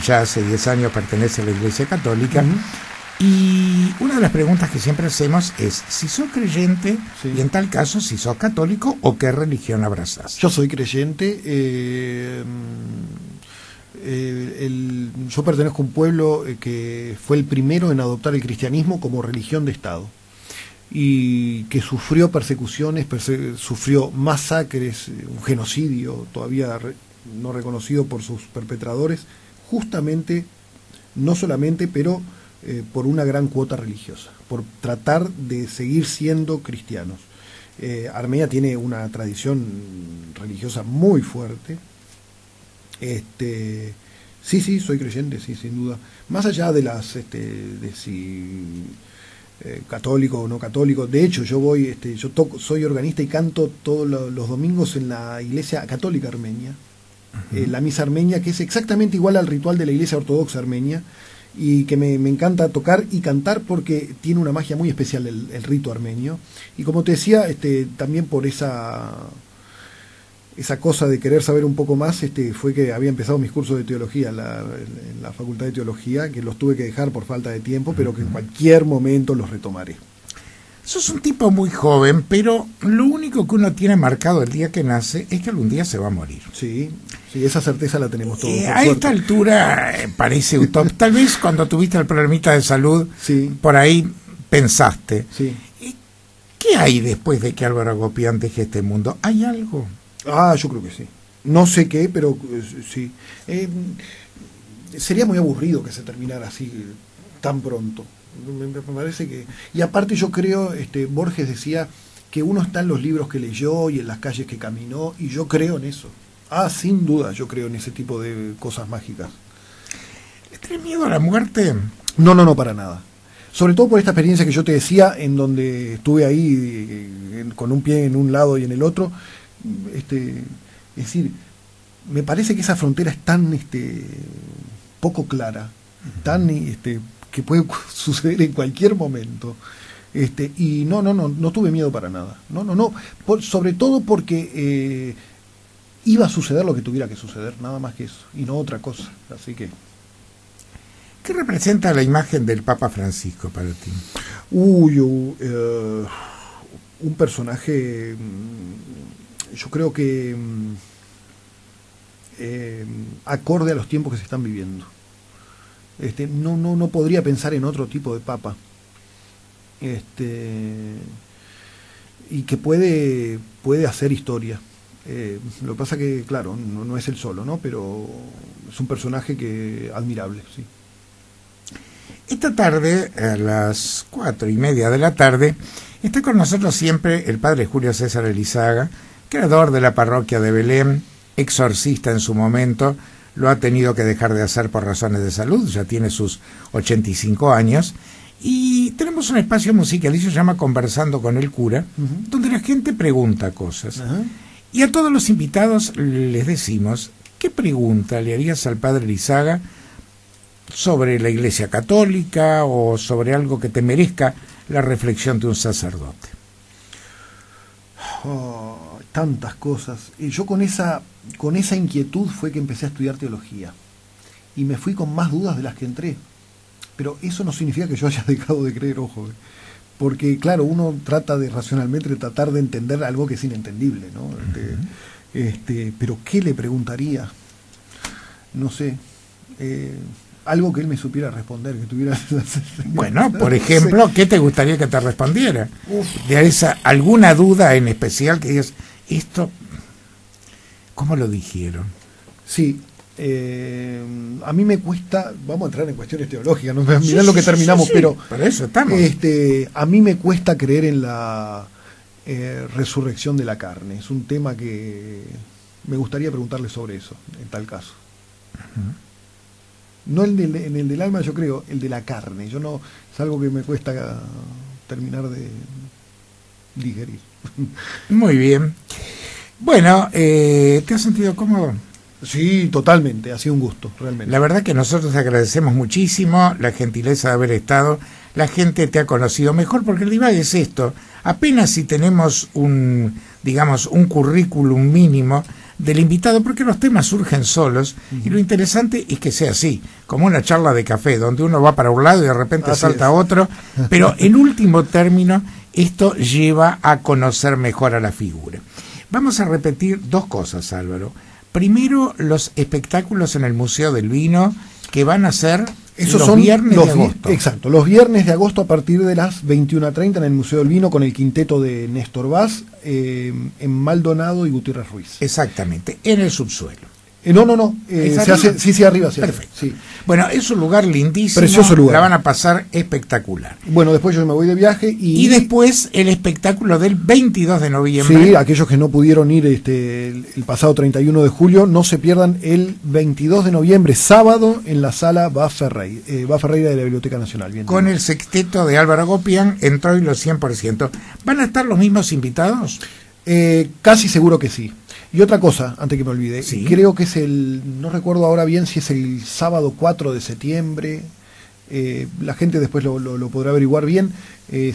Speaker 1: ya hace 10 años pertenece a la Iglesia Católica. Y una de las preguntas que siempre hacemos es si sos creyente, y en tal caso si sos católico o qué religión abrazás.
Speaker 2: Yo soy creyente. Yo pertenezco a un pueblo que fue el primero en adoptar el cristianismo como religión de Estado y que sufrió persecuciones, sufrió masacres, un genocidio todavía no reconocido por sus perpetradores, justamente, no solamente, pero por una gran cuota religiosa, por tratar de seguir siendo cristianos. Armenia tiene una tradición religiosa muy fuerte. Sí, soy creyente, sí, sin duda. Más allá de las, de si católico o no católico. De hecho, yo voy, soy organista y canto todos los domingos en la iglesia católica armenia, la misa armenia, que es exactamente igual al ritual de la iglesia ortodoxa armenia, y que me encanta tocar y cantar porque tiene una magia muy especial el rito armenio. Y como te decía, también por esa cosa de querer saber un poco más, fue que había empezado mis cursos de teología en la Facultad de Teología, que los tuve que dejar por falta de tiempo, pero que en cualquier momento los retomaré.
Speaker 1: Sos un tipo muy joven, pero lo único que uno tiene marcado el día que nace es que algún día se va a morir.
Speaker 2: Sí, esa certeza la tenemos todos.
Speaker 1: A esta altura parece utópico. Tal vez cuando tuviste el problemita de salud, por ahí pensaste.
Speaker 2: Sí.
Speaker 1: ¿Qué hay después de que Álvaro Agopian deje este mundo? ¿Hay algo?
Speaker 2: Yo creo que sí. No sé qué, pero sí. Sería muy aburrido que se terminara así tan pronto. Me parece que... Y aparte yo creo, Borges decía que uno está en los libros que leyó y en las calles que caminó, y yo creo en eso. Sin duda yo creo en ese tipo de cosas mágicas.
Speaker 1: ¿Le tenés miedo a la muerte?
Speaker 2: No, para nada. Sobre todo por esta experiencia que yo te decía, en donde estuve ahí con un pie en un lado y en el otro. Es decir, me parece que esa frontera es tan poco clara, tan que puede suceder en cualquier momento, y no tuve miedo para nada, sobre todo porque iba a suceder lo que tuviera que suceder, nada más que eso, y no otra cosa. Así que...
Speaker 1: ¿Qué representa la imagen del Papa Francisco para ti?
Speaker 2: Un personaje, yo creo que acorde a los tiempos que se están viviendo. No podría pensar en otro tipo de papa, y que puede hacer historia. Lo que pasa que, claro, no es él solo, ¿no? Pero es un personaje admirable, sí.
Speaker 1: Esta tarde, a las 4:30 de la tarde, está con nosotros siempre el padre Julio César Elizaga, creador de la parroquia de Belén, exorcista en su momento. Lo ha tenido que dejar de hacer por razones de salud, ya tiene sus 85 años, y tenemos un espacio musicalizo que se llama Conversando con el Cura, donde la gente pregunta cosas. Y a todos los invitados les decimos, ¿qué pregunta le harías al padre Elizaga sobre la Iglesia Católica o sobre algo que te merezca la reflexión de un sacerdote?
Speaker 2: Tantas cosas. Y yo con esa inquietud fue que empecé a estudiar teología. Y me fui con más dudas de las que entré. Pero eso no significa que yo haya dejado de creer, ojo. Porque, claro, uno trata de racionalmente tratar de entender algo que es inentendible, ¿no? Pero ¿qué le preguntaría? No sé. Algo que él me supiera responder, que tuviera...
Speaker 1: Bueno, por ejemplo, ¿qué te gustaría que te respondiera? ¿De alguna duda en especial que digas, esto, cómo lo dijeron?
Speaker 2: Sí, a mí me cuesta, vamos a entrar en cuestiones teológicas, ¿no? Mirá lo que terminamos, pero
Speaker 1: para eso estamos.
Speaker 2: A mí me cuesta creer en la resurrección de la carne. Es un tema que me gustaría preguntarle sobre eso, en tal caso. No en el del alma, yo creo, el de la carne. Es algo que me cuesta terminar de digerir.
Speaker 1: Muy bien. Bueno, ¿te has sentido cómodo?
Speaker 2: Sí, totalmente, ha sido un gusto, realmente.
Speaker 1: La verdad que nosotros agradecemos muchísimo la gentileza de haber estado. La gente te ha conocido mejor, porque el divague es esto. apenas si tenemos un currículum mínimo del invitado, porque los temas surgen solos, y lo interesante es que sea así, como una charla de café, donde uno va para un lado y de repente
Speaker 2: así
Speaker 1: salta
Speaker 2: es.
Speaker 1: a otro, pero en último término, esto lleva a conocer mejor a la figura. Vamos a repetir dos cosas, Álvaro. Primero, los espectáculos en el Museo del Vino, que van a ser los viernes de agosto.
Speaker 2: Exacto, los viernes de agosto a partir de las 21:30 en el Museo del Vino, con el quinteto de Néstor Vaz, en Maldonado y Gutiérrez Ruiz.
Speaker 1: Exactamente, en el subsuelo.
Speaker 2: No, se hace, sí, arriba.
Speaker 1: Perfecto.
Speaker 2: Sí.
Speaker 1: Bueno, es un lugar lindísimo.
Speaker 2: Precioso lugar.
Speaker 1: La van a pasar espectacular.
Speaker 2: Bueno, después yo me voy de viaje
Speaker 1: y después el espectáculo del 22 de noviembre.
Speaker 2: Sí, aquellos que no pudieron ir el pasado 31 de julio, no se pierdan el 22 de noviembre, sábado, en la sala Ferreira de la Biblioteca Nacional. Bien,
Speaker 1: con el sexteto de Álvaro Gopián en Troilo 100%. ¿Van a estar los mismos invitados?
Speaker 2: Casi seguro que sí. Y otra cosa, antes que me olvide,
Speaker 1: ¿Sí?
Speaker 2: Creo que es no recuerdo ahora bien si es el sábado 4 de septiembre, la gente después lo podrá averiguar bien.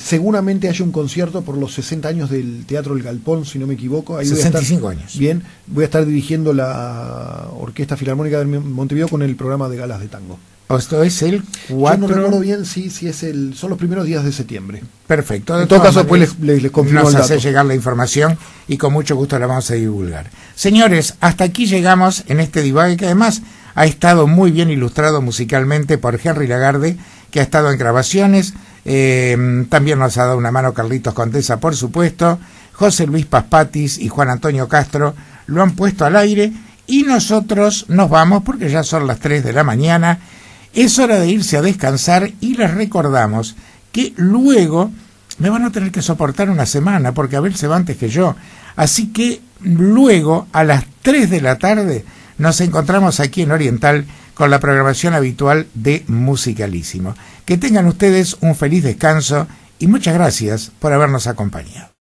Speaker 2: Seguramente haya un concierto por los 60 años del Teatro El Galpón, si no me equivoco. Ahí
Speaker 1: 65 años.
Speaker 2: Bien, voy a estar dirigiendo la Orquesta Filarmónica de Montevideo con el programa de galas de tango.
Speaker 1: Esto es el 4...
Speaker 2: Yo no recuerdo bien si es son los primeros días de septiembre.
Speaker 1: Perfecto.
Speaker 2: En todo caso, después les confirmo
Speaker 1: nos
Speaker 2: el dato.
Speaker 1: hace llegar la información y con mucho gusto la vamos a divulgar. Señores, hasta aquí llegamos en este divague, que además ha estado muy bien ilustrado musicalmente por Henry Lagarde, que ha estado en grabaciones. También nos ha dado una mano Carlitos Condesa, por supuesto. José Luis Paspatis y Juan Antonio Castro lo han puesto al aire, y nosotros nos vamos porque ya son las 3 de la mañana. Es hora de irse a descansar, y les recordamos que luego me van a tener que soportar una semana porque Abel se va antes que yo. Así que luego a las 3 de la tarde nos encontramos aquí en Oriental con la programación habitual de Musicalísimo. Que tengan ustedes un feliz descanso y muchas gracias por habernos acompañado.